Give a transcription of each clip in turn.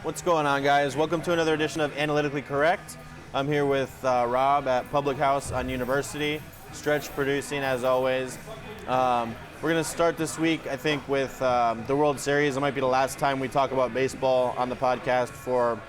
What's going on, guys? Welcome to another edition of Analytically Correct. I'm here with Rob at Public House on University, Stretch producing as always. We're going to start this week, I think, with the World Series. It might be the last time we talk about baseball on the podcast for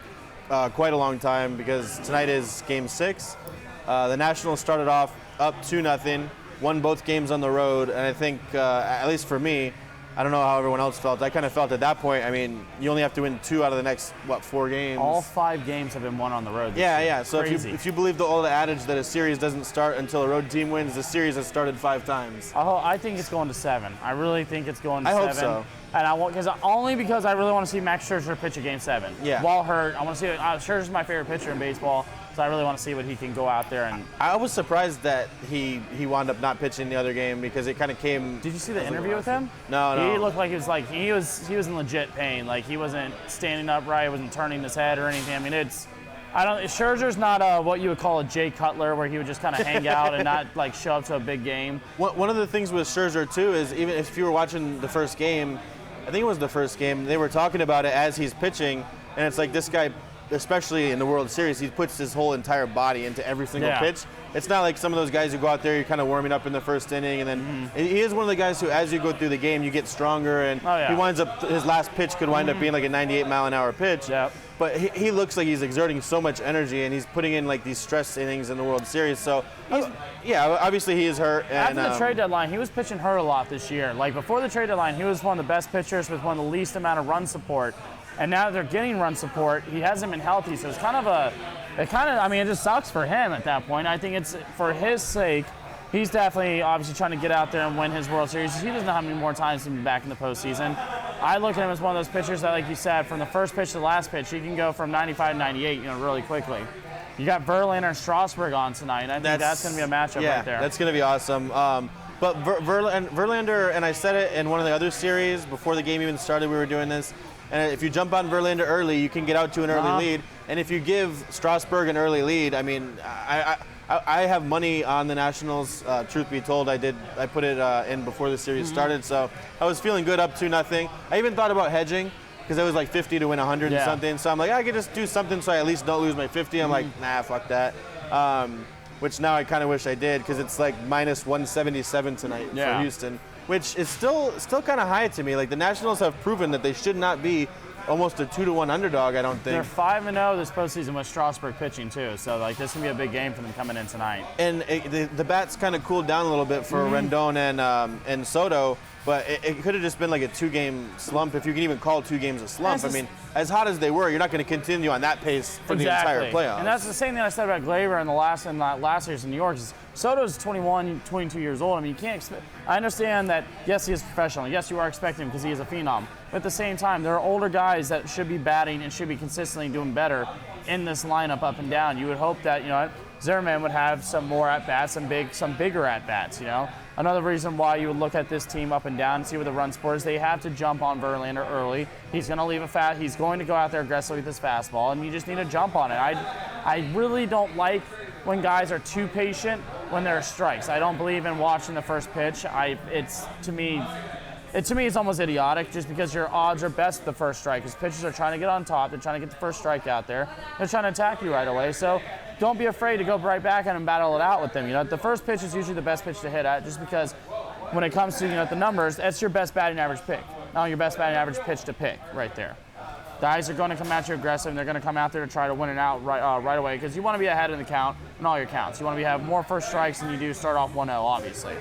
quite a long time because tonight is Game 6. The Nationals started off up 2-0, won both games on the road, and I think, at least for me, I don't know how everyone else felt. I kind of felt at that point, I mean, you only have to win 2 out of the next, 4 games? All 5 games have been won on the road this year. Yeah. So if you believe the old adage that a series doesn't start until a road team wins, the series has started 5 times. Oh, I think it's going to 7. I really think it's going to 7. I hope so. And I want only because I really want to see Max Scherzer pitch a Game 7. Yeah. While hurt, I want to see Scherzer's my favorite pitcher in baseball, so I really want to see what he can go out there and. I was surprised that he wound up not pitching the other game because it kind of came. Did you see the interview with him? No. He looked like he was in legit pain. Like he wasn't standing upright, wasn't turning his head or anything. I mean, Scherzer's not what you would call a Jay Cutler, where he would just kind of hang out and not like show up to a big game. One of the things with Scherzer too is even if you were watching the first game, I think it was the first game, they were talking about it as he's pitching, and it's like this guy, especially in the World Series, he puts his whole entire body into every single pitch. It's not like some of those guys who go out there, you're kind of warming up in the first inning, and then he is one of the guys who, as you go through the game, you get stronger, and he winds up, his last pitch could wind up being like a 98-mile-an-hour pitch. Yep. But he looks like he's exerting so much energy, and he's putting in like these stress innings in the World Series. So, obviously he is hurt. And, after the trade deadline, he was pitching hurt a lot this year. Like before the trade deadline, he was one of the best pitchers with one of the least amount of run support. And now they're getting run support. He hasn't been healthy, so it just sucks for him at that point. I think it's for his sake. He's definitely obviously trying to get out there and win his World Series. He doesn't know how many more times to be back in the postseason. I look at him as one of those pitchers that, like you said, from the first pitch to the last pitch, he can go from 95 to 98, really quickly. You got Verlander and Strasburg on tonight, and I think that's going to be a matchup right there. Yeah, that's going to be awesome. But Verlander, and I said it in one of the other series before the game even started, we were doing this, and if you jump on Verlander early, you can get out to an early lead. And if you give Strasburg an early lead, I mean, I have money on the Nationals. Truth be told, I put it in before the series started, so I was feeling good up 2-0. I even thought about hedging because it was like 50 to win 100 and something. So I'm like, I could just do something so I at least don't lose my 50. I'm like, nah, fuck that. Which now I kind of wish I did because it's like minus 177 tonight for Houston, which is still kind of high to me. Like the Nationals have proven that they should not be almost a 2-1 underdog, I don't think. They're 5-0 this postseason with Strasburg pitching too, so like this can be a big game for them coming in tonight. And the bats kind of cooled down a little bit for Rendon and Soto, but it could have just been like a 2-game slump, if you can even call 2 games a slump. I mean, as hot as they were, you're not going to continue on that pace for the entire playoffs. And that's the same thing I said about Gleyber in the last year's in New York. Soto's 21, 22 years old. I mean, you can't expect. I understand that, yes, he is professional. Yes, you are expecting him because he is a phenom. But at the same time, there are older guys that should be batting and should be consistently doing better in this lineup up and down. You would hope that, Zimmerman would have some more at-bats, some bigger at-bats, Another reason why you would look at this team up and down and see where the run support is, they have to jump on Verlander early. He's going to leave he's going to go out there aggressively with his fastball, and you just need to jump on it. I really don't like when guys are too patient when there are strikes. I don't believe in watching the first pitch. To me, it's almost idiotic just because your odds are best at the first strike because pitchers are trying to get on top. They're trying to get the first strike out there. They're trying to attack you right away. So don't be afraid to go right back and battle it out with them. The first pitch is usually the best pitch to hit at just because when it comes to the numbers, that's your best batting average pick. Not your best batting average pitch to pick right there. Guys are going to come at you aggressive, and they're going to come out there to try to win it out right away because you want to be ahead in the count in all your counts. You want to have more first strikes than you do start off 1-0, obviously.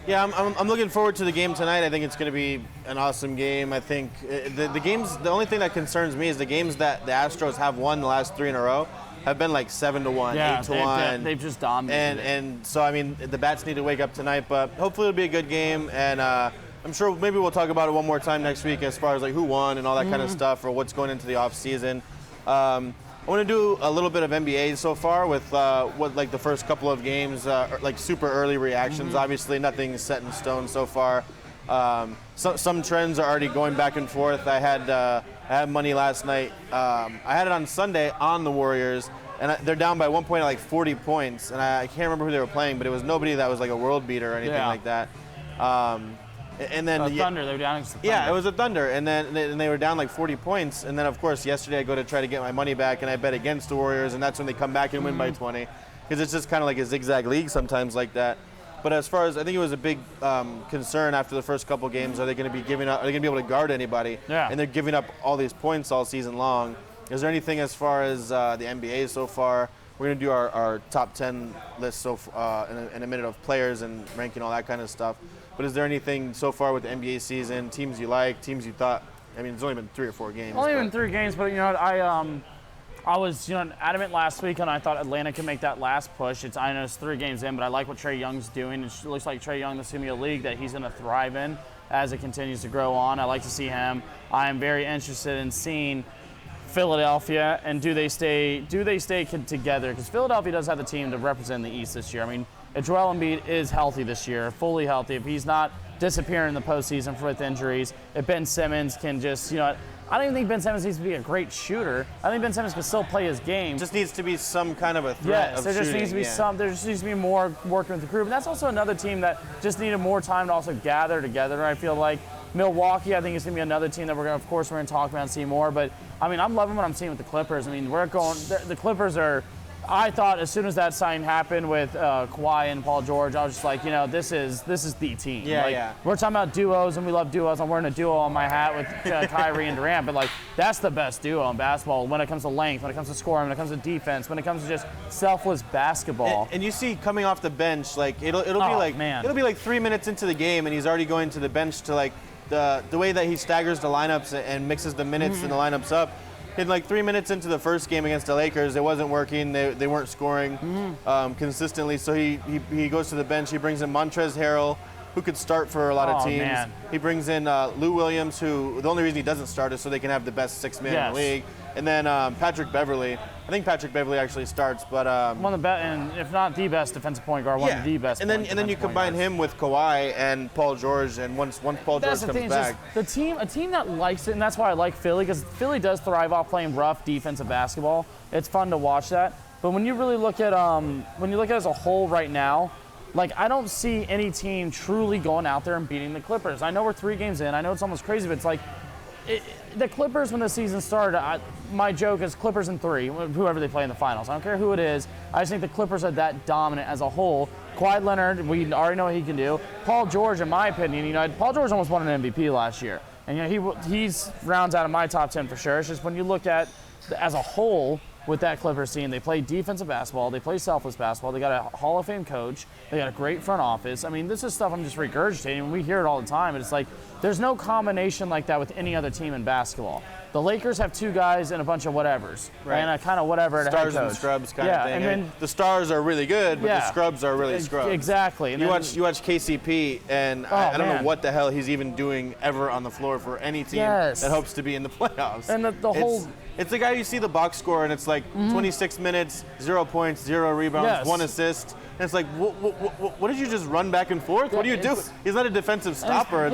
Yeah, I'm looking forward to the game tonight. I think it's going to be an awesome game. I think the only thing that concerns me is the games that the Astros have won the last 3 in a row have been like 7-1, 8-1. They've just dominated. And so, I mean, the bats need to wake up tonight, but hopefully it'll be a good game. And I'm sure maybe we'll talk about it one more time next week as far as like who won and all that kind of stuff or what's going into the off season. I want to do a little bit of NBA so far with what like the first couple of games, like super early reactions. Obviously, nothing set in stone so far. Some trends are already going back and forth. I had money last night. I had it on Sunday on the Warriors, and they're down by 1 point at like 40 points. And I can't remember who they were playing, but it was nobody that was like a world beater or anything like that. And then Thunder, they were down against the Thunder. Yeah, it was a Thunder, and then they were down like 40 points, and then of course yesterday I go to try to get my money back, and I bet against the Warriors, and that's when they come back and win by 20, because it's just kind of like a zigzag league sometimes like that. But as far as I think it was a big concern after the first couple games, are they going to be giving up? Are they going to be able to guard anybody? Yeah. And they're giving up all these points all season long. Is there anything as far as the NBA so far? We're going to do our top 10 list in a minute of players and ranking all that kind of stuff. But is there anything so far with the NBA season, teams you like, teams you thought? I mean, it's only been 3 or 4 games. Only been 3 games, but I was adamant last week, and I thought Atlanta could make that last push. I know it's 3 games in, but I like what Trae Young's doing. It looks like Trae Young, this is going to be a league that he's going to thrive in as it continues to grow on. I like to see him. I am very interested in seeing Philadelphia, and do they stay together? Because Philadelphia does have the team to represent the East this year. I mean, if Joel Embiid is healthy this year, fully healthy, if he's not disappearing in the postseason with injuries, if Ben Simmons can just, I don't even think Ben Simmons needs to be a great shooter. I think Ben Simmons can still play his game. Just needs to be some kind of a threat of there just shooting, needs to be there just needs to be more working with the group. And that's also another team that just needed more time to also gather together. I feel like Milwaukee, I think, is going to be another team that we're going to talk about and see more. But, I mean, I'm loving what I'm seeing with the Clippers. I mean, the Clippers are, I thought as soon as that sign happened with Kawhi and Paul George, I was just like, this is the team. Yeah. We're talking about duos, and we love duos. I'm wearing a duo on my hat with Kyrie and Durant, but, that's the best duo in basketball when it comes to length, when it comes to scoring, when it comes to defense, when it comes to just selfless basketball. And you see coming off the bench, it'll be like 3 minutes into the game, and he's already going to the bench to, the way that he staggers the lineups and mixes the minutes and the lineups up. In 3 minutes into the first game against the Lakers, it wasn't working. They weren't scoring consistently. So he goes to the bench. He brings in Montrezl Harrell, who could start for a lot of teams. Man. He brings in Lou Williams, who the only reason he doesn't start is so they can have the best 6-man in the league. And then Patrick Beverley. I think Patrick Beverley actually starts, but one of the best, and if not the best defensive point guard, one of the best. And then you combine him with Kawhi and Paul George, and once Paul George comes back, a team that likes it, and that's why I like Philly, because Philly does thrive off playing rough defensive basketball. It's fun to watch that. But when you really look at it as a whole right now, I don't see any team truly going out there and beating the Clippers. I know we're 3 games in. I know it's almost crazy, but it's the Clippers, when the season started, my joke is Clippers in 3, whoever they play in the finals. I don't care who it is. I just think the Clippers are that dominant as a whole. Kawhi Leonard, we already know what he can do. Paul George, in my opinion, Paul George almost won an MVP last year. And he's rounds out of my top 10 for sure. It's just when you look at as a whole with that Clippers team, they play defensive basketball, they play selfless basketball, they got a Hall of Fame coach, they got a great front office. I mean, this is stuff I'm just regurgitating, and we hear it all the time. It's there's no combination like that with any other team in basketball. The Lakers have 2 guys and a bunch of whatevers, right? And a kind of whatever at a head coach. Stars and scrubs kind of thing. And then, the stars are really good, but the scrubs are really scrubs. Exactly. And you watch KCP, and I don't know what the hell he's even doing ever on the floor for any team that hopes to be in the playoffs. And the whole... It's the guy you see the box score, and it's 26 minutes, 0 points, 0 rebounds, 1 assist. And it's what did you just run back and forth? What do you do? He's not a defensive stopper.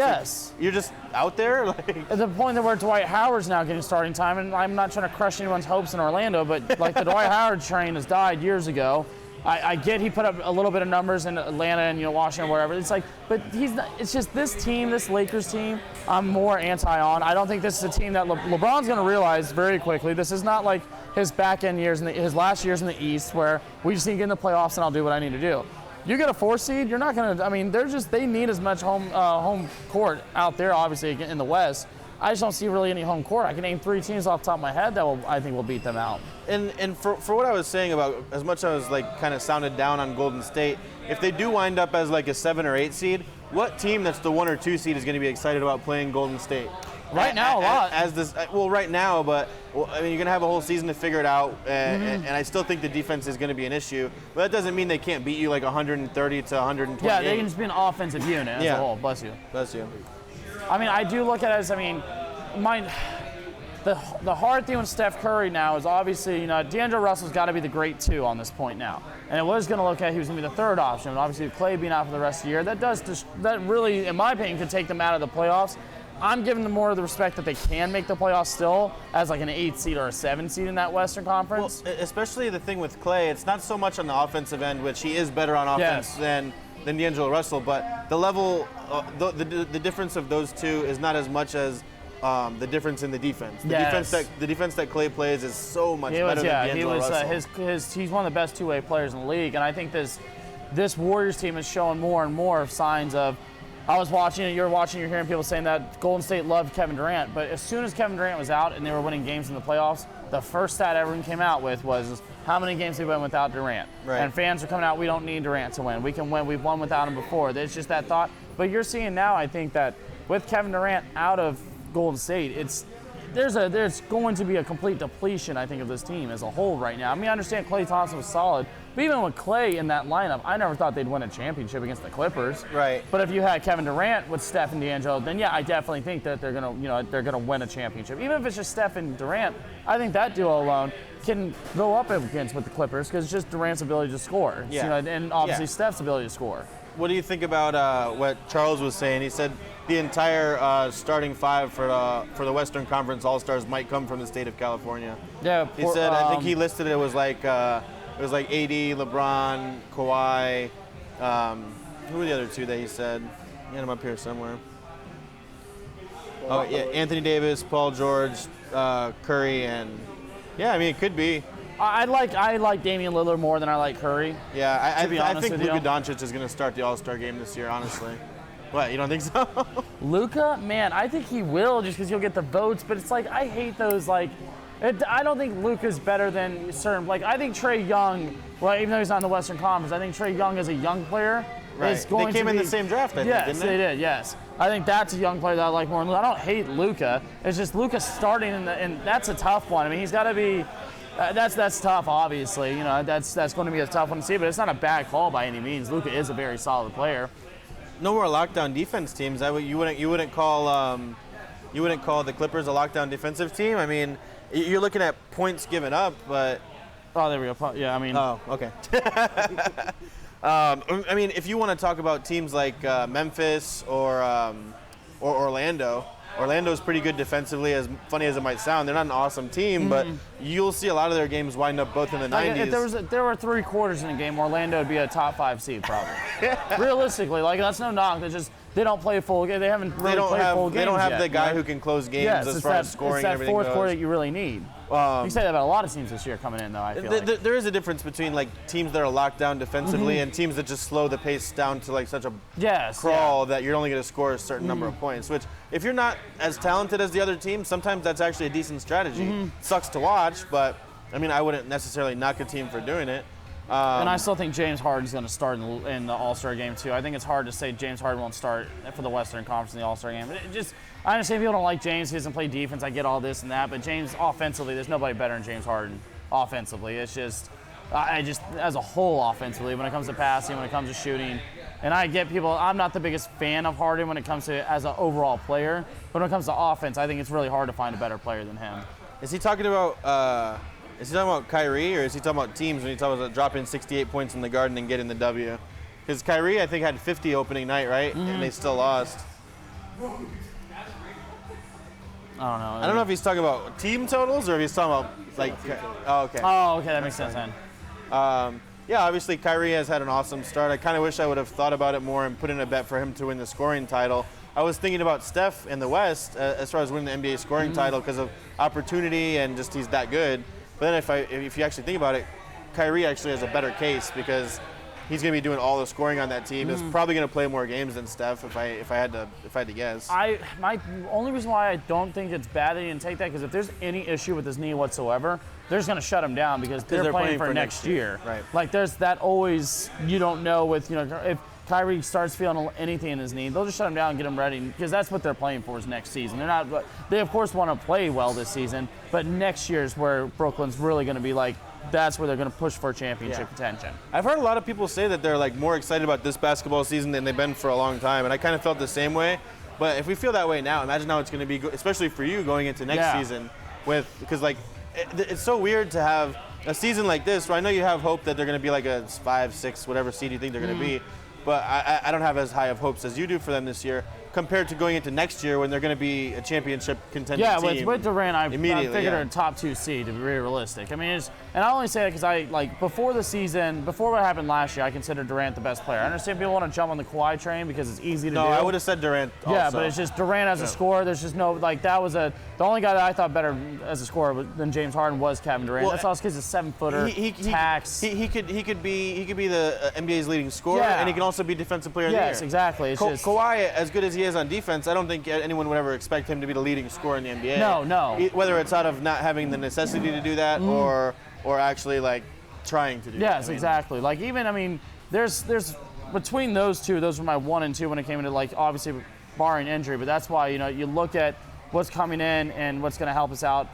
You're just out there. At the point that where Dwight Howard's now getting starting time, and I'm not trying to crush anyone's hopes in Orlando, but the Dwight Howard train has died years ago. I get he put up a little bit of numbers in Atlanta and Washington, whatever. It's but he's not. It's just this team, this Lakers team, I'm more anti on. I don't think this is a team that LeBron's going to realize very quickly. This is not like his back end years, his last years in the East, where we just need to get in the playoffs and I'll do what I need to do. You get a 4 seed, you're not going to. I mean, they need as much home court out there, obviously in the West. I just don't see really any home court. I can name 3 teams off the top of my head that I think will beat them out. And for what I was saying about, as much as I was kind of sounded down on Golden State, if they do wind up as a 7 or 8 seed, what team that's the 1 or 2 seed is going to be excited about playing Golden State? Right now, a lot. Right now, but I mean, you're going to have a whole season to figure it out, and I still think the defense is going to be an issue. But that doesn't mean they can't beat you 130 to 128. Yeah, they can just be an offensive unit as a whole. Bless you. Bless you. I mean, I do look at it as, the hard thing with Steph Curry now is obviously, D'Angelo Russell's got to be the great 2 on this point now. And it was going to look at he was going to be the 3rd option. And obviously, with Clay being out for the rest of the year, that really, in my opinion, could take them out of the playoffs. I'm giving them more of the respect that they can make the playoffs still as an 8 seed or a 7 seed in that Western Conference. Well, especially the thing with Clay, it's not so much on the offensive end, which he is better on offense than than D'Angelo Russell, but the level, the difference of those two is not as much as the difference in the defense. The defense that Clay plays is so much better than D'Angelo Russell. He's one of the best two-way players in the league, and I think this Warriors team is showing more and more signs of. I was watching it, you're hearing people saying that Golden State loved Kevin Durant, but as soon as Kevin Durant was out and they were winning games in the playoffs, the first stat everyone came out with was how many games they went without Durant. Right. And fans are coming out, we don't need Durant to win. We can win, we've won without him before. It's just that thought. But you're seeing now, I think, that with Kevin Durant out of Golden State, there's going to be a complete depletion, I think, of this team as a whole right now. I mean, I understand Klay Thompson was solid, but even with Klay in that lineup, I never thought they'd win a championship against the Clippers. Right. But if you had Kevin Durant with Steph and D'Angelo, then yeah, I definitely think that they're gonna win a championship. Even if it's just Steph and Durant, I think that duo alone can go up against with the Clippers because it's just Durant's ability to score. Yeah. And obviously Steph's ability to score. What do you think about what Charles was saying? He said the entire starting five for the Western Conference All-Stars might come from the state of California. Yeah. He said, I think he listed it was like AD, LeBron, Kawhi. Who were the other two that he said? He had them up here somewhere. Oh yeah, Anthony Davis, Paul George, Curry, and yeah, I mean it could be. I like Damian Lillard more than I like Curry. Yeah, I think with Luka Doncic is going to start the All-Star game this year, honestly. What, you don't think so? Luka, man, I think he will just because he'll get the votes. But it's like I hate those I don't think Luka's better than certain. Like I think Trae Young, well, even though he's not in the Western Conference, I think Trae Young as a young player is going to They came be, in the same draft, I think, yes, didn't they? Yes, they did. Yes, I think that's a young player that I like more. I don't hate Luka. It's just Luka starting and that's a tough one. I mean, he's got to be. That's tough, obviously. You know, that's going to be a tough one to see, but it's not a bad call by any means. Luka is a very solid player. No more lockdown defense teams. You wouldn't call the Clippers a lockdown defensive team. I mean, you're looking at points given up, but there we go. Yeah, I mean. Oh, okay. I mean, if you want to talk about teams like Memphis or Orlando. Orlando's pretty good defensively, as funny as it might sound. They're not an awesome team, but you'll see a lot of their games wind up both in the 90s. If there were 3 quarters in a game, Orlando would be a top 5 seed probably. Realistically, that's no knock. They don't play full game. They haven't really played full games They don't have yet, the guy right? who can close games as far as scoring and everything goes. It's that fourth quarter goes. that you really need. You say that about a lot of teams this year coming in, though, I feel like. There is a difference between teams that are locked down defensively and teams that just slow the pace down to such a crawl that you're only going to score a certain number of points, which if you're not as talented as the other team, sometimes that's actually a decent strategy. Sucks to watch, but I mean, I wouldn't necessarily knock a team for doing it. And I still think James Harden's going to start in the All-Star game, too. I think it's hard to say James Harden won't start for the Western Conference in the All-Star game. I understand people don't like James. He doesn't play defense. I get all this and that. But James, offensively, there's nobody better than James Harden offensively. It's just, as a whole offensively, when it comes to passing, when it comes to shooting. And I get people, I'm not the biggest fan of Harden when it comes to as an overall player. But when it comes to offense, I think it's really hard to find a better player than him. Is he talking about Kyrie, or is he talking about teams when he talks about dropping 68 points in the Garden and getting the W? Because Kyrie, I think, had 50 opening night, right? And they still lost. I don't know. I don't know if he's talking about team totals or if he's talking about, oh, okay. Oh, okay, that makes sense then. Yeah, obviously Kyrie has had an awesome start. I kind of wish I would have thought about it more and put in a bet for him to win the scoring title. I was thinking about Steph in the West as far as winning the NBA scoring title because of opportunity and just he's that good. But then if you actually think about it, Kyrie actually has a better case because he's going to be doing all the scoring on that team. He's probably going to play more games than Steph if I had to guess. My only reason why I don't think it's bad that he didn't take that because if there's any issue with his knee whatsoever, they're just going to shut him down because they're playing for next year. Right. There's that always you don't know with if Kyrie starts feeling anything in his knee, they'll just shut him down and get him ready because that's what they're playing for is next season. They of course want to play well this season, but next year is where Brooklyn's really going to be that's where they're going to push for championship contention. I've heard a lot of people say that they're more excited about this basketball season than they've been for a long time, and I kind of felt the same way. But if we feel that way now, imagine how it's going to be, especially for you going into next season, because it's so weird to have a season like this where I know you have hope that they're going to be a 5, 6, whatever seed you think they're going to be. But I don't have as high of hopes as you do for them this year. compared to going into next year when they're going to be a championship contending team. Yeah, with Durant, I figured yeah. a top 2 seed to be realistic. I mean, and I only say that because before the season, before what happened last year, I considered Durant the best player. I understand people want to jump on the Kawhi train because it's easy to do. No, I would have said Durant also. Yeah, but it's just Durant as a scorer. There's just no, the only guy that I thought better as a scorer than James Harden was Kevin Durant. Well, that's also because he's a 7-footer, tax. He could be the NBA's leading scorer, and he can also be defensive player of the year. Yes, exactly. It's just Kawhi, as good as he is on defense, I don't think anyone would ever expect him to be the leading scorer in the NBA. No. Whether it's out of not having the necessity to do that or actually like trying to do that. Yes, exactly. Like even, I mean, there's between those two, those were my 1 and 2 when it came into like obviously barring injury, but that's why, you look at what's coming in and what's going to help us out,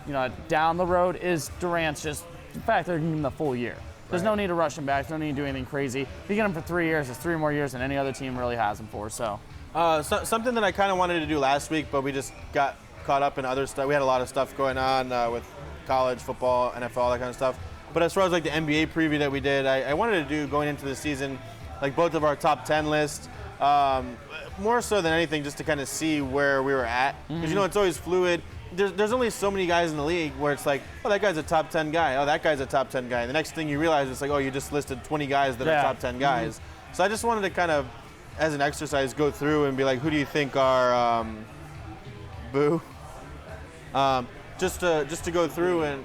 down the road is Durant's just the fact they're giving him the full year. There's no need to rush him back. There's no need to do anything crazy. If you get him for 3 years, it's 3 more years than any other team really has him for. So something that I kind of wanted to do last week, but we just got caught up in other stuff. We had a lot of stuff going on with college football, NFL, that kind of stuff. But as far as like the NBA preview that we did, I wanted to do going into the season, like both of our top 10 lists. More so than anything, just to kind of see where we were at. Because it's always fluid. There's only so many guys in the league where it's like, oh, that guy's a top 10 guy. Oh, that guy's a top 10 guy. And the next thing you realize, it's like, oh, you just listed 20 guys that are top 10 guys. So I just wanted to kind of, as an exercise, go through and be like, who do you think are just to go through and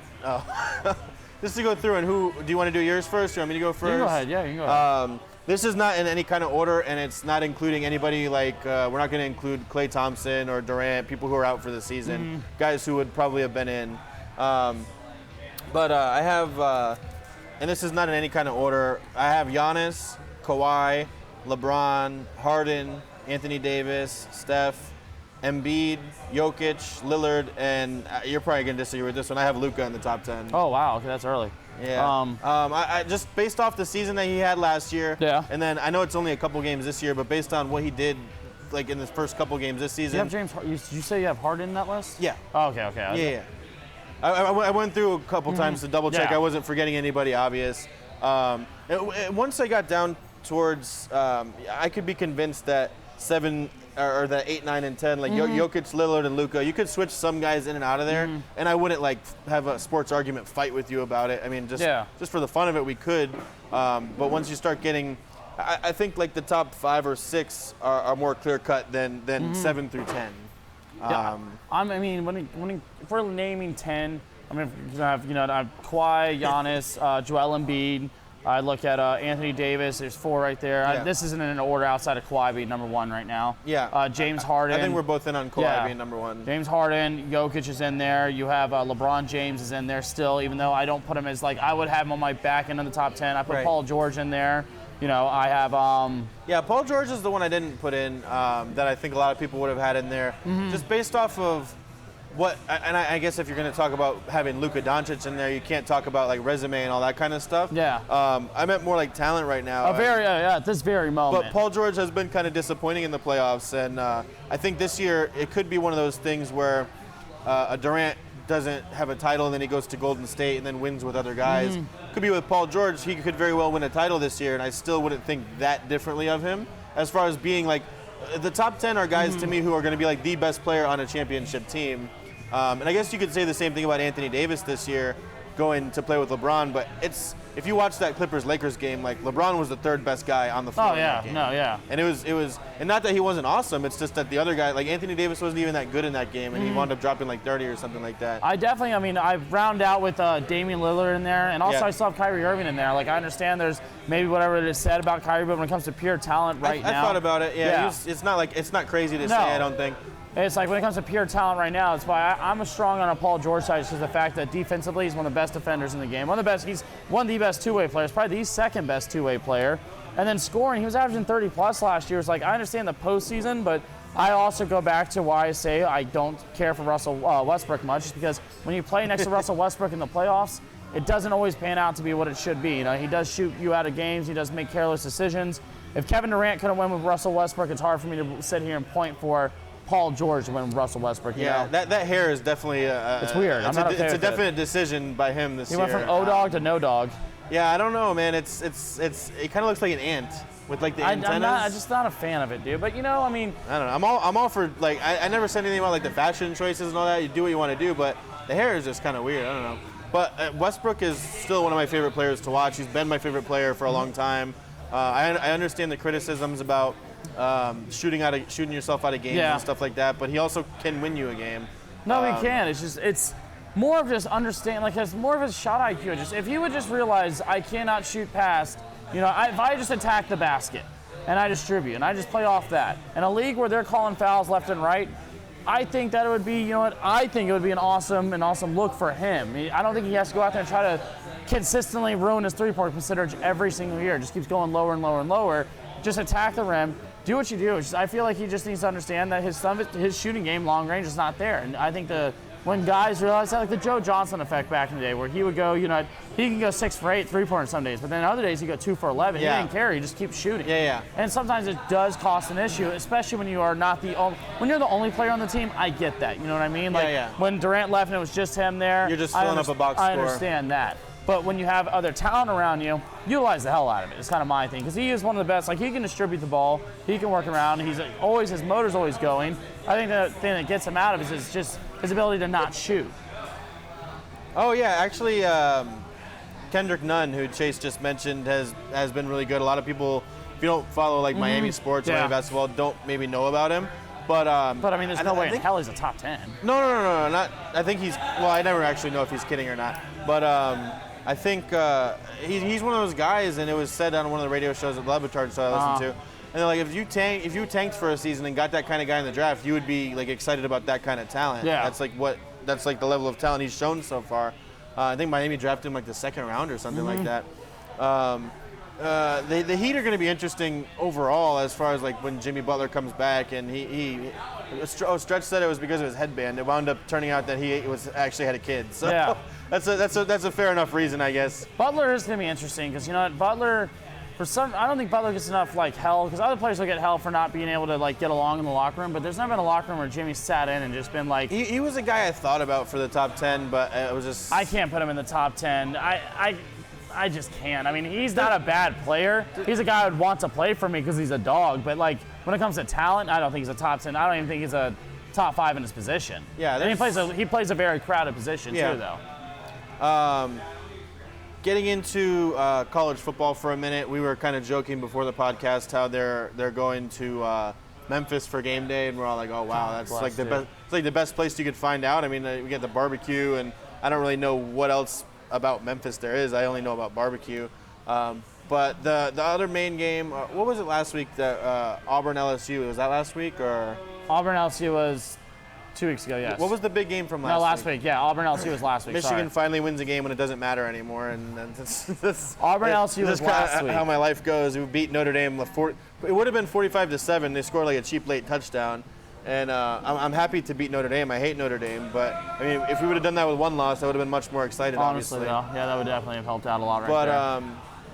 just to go through and who do you want to do yours first? Do you want me to go first? You go ahead. Yeah, you can go ahead. This is not in any kind of order, and it's not including anybody like we're not going to include Klay Thompson or Durant, people who are out for the season, guys who would probably have been in. But I have, and this is not in any kind of order. I have Giannis, Kawhi, LeBron, Harden, Anthony Davis, Steph, Embiid, Jokic, Lillard, and you're probably going to disagree with this one. I have Luka in the top 10. Oh, wow. Okay, that's early. Yeah. I just based off the season that he had last year. Yeah. And then I know it's only a couple games this year, but based on what he did, like in the first couple games this season. You have James. You say you have Harden in that list? Yeah. Oh, okay. Yeah. I went through a couple times to double check. Yeah. I wasn't forgetting anybody obvious. Once I got down towards, I could be convinced that 7 or that 8, 9, and 10, like Jokic, Lillard, and Luka, you could switch some guys in and out of there, and I wouldn't like have a sports argument fight with you about it. I mean, just for the fun of it, we could. But once you start getting, I think like the top 5 or 6 are more clear cut than 7 through 10. Yeah. I mean, if we're naming 10, I'm gonna have Kawhi, Giannis, Joel Embiid. I look at Anthony Davis. There's 4 right there. Yeah. This isn't in an order outside of Kawhi being number 1 right now. Yeah. James Harden. I think we're both in on Kawhi being number 1. James Harden, Jokic is in there. You have LeBron James is in there still, even though I don't put him as like I would have him on my back end of the top 10. I put Paul George in there. I have. Yeah, Paul George is the one I didn't put in that I think a lot of people would have had in there, just based off of. I guess if you're going to talk about having Luka Doncic in there, you can't talk about like resume and all that kind of stuff. Yeah. I meant more like talent right now. At this very moment. But Paul George has been kind of disappointing in the playoffs, and I think this year it could be one of those things where a Durant doesn't have a title and then he goes to Golden State and then wins with other guys. Could be with Paul George. He could very well win a title this year, and I still wouldn't think that differently of him as far as being like the top 10 are guys to me who are going to be like the best player on a championship team. And I guess you could say the same thing about Anthony Davis this year, going to play with LeBron. But if you watch that Clippers-Lakers game, like LeBron was the 3rd best guy on the floor. Oh in that game. And it was, and not that he wasn't awesome. It's just that the other guy, like Anthony Davis, wasn't even that good in that game, and he wound up dropping like 30 or something like that. I round out with Damian Lillard in there, and also I still have Kyrie Irving in there. Like I understand there's maybe whatever it is said about Kyrie, but when it comes to pure talent now, I thought about it. Yeah. It's not crazy to say. I don't think. It's like when it comes to pure talent right now, that's why I'm strong on a Paul George side, just because the fact that defensively he's one of the best defenders in the game. He's one of the best two-way players, probably the 2nd best two-way player. And then scoring, he was averaging 30+ last year. It's like I understand the postseason, but I also go back to why I say I don't care for Russell Westbrook much, just because when you play next to Russell Westbrook in the playoffs, it doesn't always pan out to be what it should be. He does shoot you out of games. He does make careless decisions. If Kevin Durant couldn't win with Russell Westbrook, it's hard for me to sit here and point for Paul George to win with Russell Westbrook. That hair is definitely it's weird. It's a definite decision by him this year. He went from O-Dog to no dog. Yeah, I don't know, man. It kind of looks like an ant with like the antennas. I'm just not a fan of it, dude. But I mean, I don't know. I'm all for like I never said anything about like the fashion choices and all that. You do what you want to do, but the hair is just kind of weird. I don't know. But Westbrook is still one of my favorite players to watch. He's been my favorite player for a long time. I understand the criticisms about shooting yourself out of games and stuff like that, but he also can win you a game. No, he can. It's more of just understand, like it's more of his shot IQ. Just if he would just realize I cannot shoot past, if I just attack the basket and I distribute and I just play off that in a league where they're calling fouls left and right, I think that it would be, I think it would be an awesome look for him. I don't think he has to go out there and try to consistently ruin his three-point percentage every single year. It just keeps going lower and lower and lower. Just attack the rim. Do what you do. I feel like he just needs to understand that his shooting game long range is not there. And I think when guys realize that, like the Joe Johnson effect back in the day, where he would go, he can go 6 for 8 3-pointer some days, but then other days he go 2 for 11. Yeah. He didn't care. He just keeps shooting. Yeah. And sometimes it does cost an issue, especially when you are not when you're the only player on the team. I get that. You know what I mean? Like when Durant left and it was just him there. You're just filling up a box score. I understand that. But when you have other talent around you, utilize the hell out of it. It's kind of my thing, because he is one of the best. Like, he can distribute the ball, he can work around, his motor's always going. I think the thing that gets him out of it is just his ability to not shoot. Oh yeah, actually, Kendrick Nunn, who Chase just mentioned, has been really good. A lot of people, if you don't follow like Miami sports or Miami basketball, don't maybe know about him. But I mean, there's no way in hell he's a top 10. No, not. I think I never actually know if he's kidding or not. But I think he's one of those guys, and it was said on one of the radio shows that Levitard I listened to. And they're like, if you tanked for a season and got that kind of guy in the draft, you would be like excited about that kind of talent. Yeah. That's like the level of talent he's shown so far. I think Miami drafted him like the second round or something like that. The Heat are going to be interesting overall as far as like when Jimmy Butler comes back, and Stretch said it was because of his headband. It wound up turning out that he actually had a kid. So yeah. that's a fair enough reason, I guess. Butler is going to be interesting because Butler. I don't think Butler gets enough like hell, because other players will get hell for not being able to like get along in the locker room. But there's never been a locker room where Jimmy sat in and just been like. He was a guy I thought about for the top 10, but it was just. I can't put him in the top 10. I just can't. I mean, he's not a bad player. He's a guy I would want to play for me because he's a dog. But like when it comes to talent, I don't think he's a top 10. I don't even think he's a top 5 in his position. Yeah, and he plays a very crowded position too, though. Getting into college football for a minute, we were kind of joking before the podcast how they're going to Memphis for game day, and we're all like, oh wow, that's like the best. It's like the best place you could find out. I mean, we get the barbecue, and I don't really know what else about Memphis there is. I only know about barbecue. But the other main game, what was it last week? The Auburn LSU. Was that last week or? Auburn LSU was 2 weeks ago, yes. What was the big game from last week? No, last week. Yeah, Auburn LSU was last week. Michigan finally wins a game when it doesn't matter anymore, and that's Auburn LSU was last week. How my life goes. We beat Notre Dame. It would have been 45-7. They scored like a cheap late touchdown, and I'm happy to beat Notre Dame. I hate Notre Dame, but I mean, if we would have done that with one loss, I would have been much more excited. Honestly, obviously. though, yeah, that would definitely have helped out a lot right there.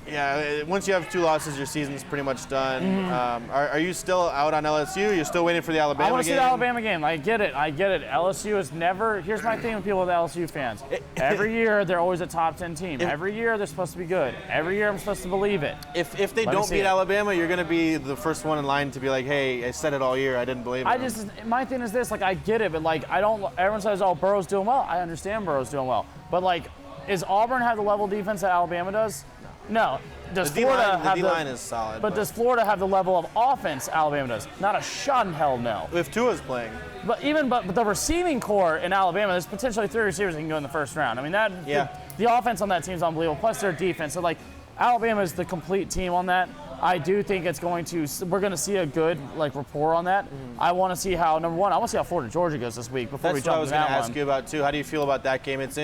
Yeah, once you have 2 losses, your season's pretty much done. Are you still out on LSU? You're still waiting for the Alabama game? I want to see the Alabama game. I get it. LSU is never – here's my thing with people with LSU fans. Every year, they're always a top 10 team. Every year, they're supposed to be good. Every year, I'm supposed to believe it. If they don't beat Alabama, you're going to be the first one in line to be like, hey, I said it all year. I didn't believe it. My thing is this. Like, I get it, but, like, I don't – everyone says, oh, Burrow's doing well. I understand Burrow's doing well. But, like, does Auburn have the level of defense that Alabama does? No. Does Florida have D-line is solid. But does Florida have the level of offense Alabama does? Not a shot in hell, no. If Tua's playing. But the receiving core in Alabama, there's potentially 3 receivers that can go in the first round. I mean, the offense on that team is unbelievable, plus their defense. So, like, Alabama is the complete team on that. I do think we're going to see a good, like, rapport on that. I want to see how, number one, I want to see how Florida-Georgia goes this week before we jump into that one. That's what I was going to ask you about, too. How do you feel about that game? It's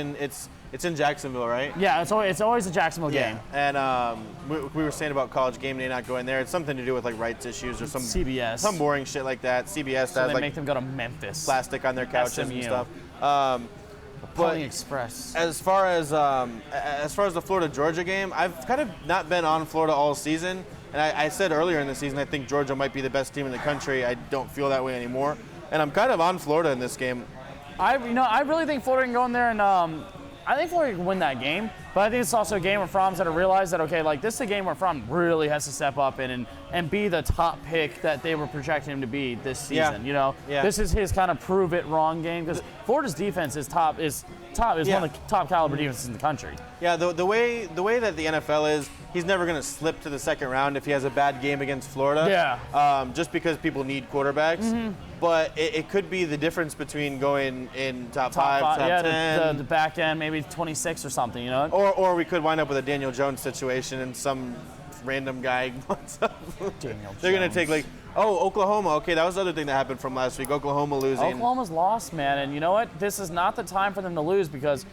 in Jacksonville, right? Yeah, it's always a Jacksonville game. And we were saying about College Game Day not going there. It's something to do with like rights issues or some boring shit like that. CBS so has they like make them go to Memphis. Plastic on their couches SMU. and stuff. Pony Express. As far as the Florida-Georgia game, I've kind of not been on Florida all season. And I said earlier in the season I think Georgia might be the best team in the country. I don't feel that way anymore. And I'm kind of on Florida in this game. I really think Florida can go in there and I think Florida can win that game. But I think it's also a game where Fromm's got to realize that, okay, like this is a game where Fromm really has to step up and be the top pick that they were projecting him to be this season. This is his kind of prove it wrong game because Florida's defense is one of the top caliber defenses in the country. Yeah, the way that the NFL is, he's never going to slip to the second round if he has a bad game against Florida. Yeah. Just because people need quarterbacks. But it could be the difference between going in top 5, top 10. The back end, maybe 26 or something, Or we could wind up with a Daniel Jones situation and some random guy wants up. They're going to take Oklahoma. Okay, that was the other thing that happened from last week. Oklahoma losing. Oklahoma's lost, man. And you know what? This is not the time for them to lose because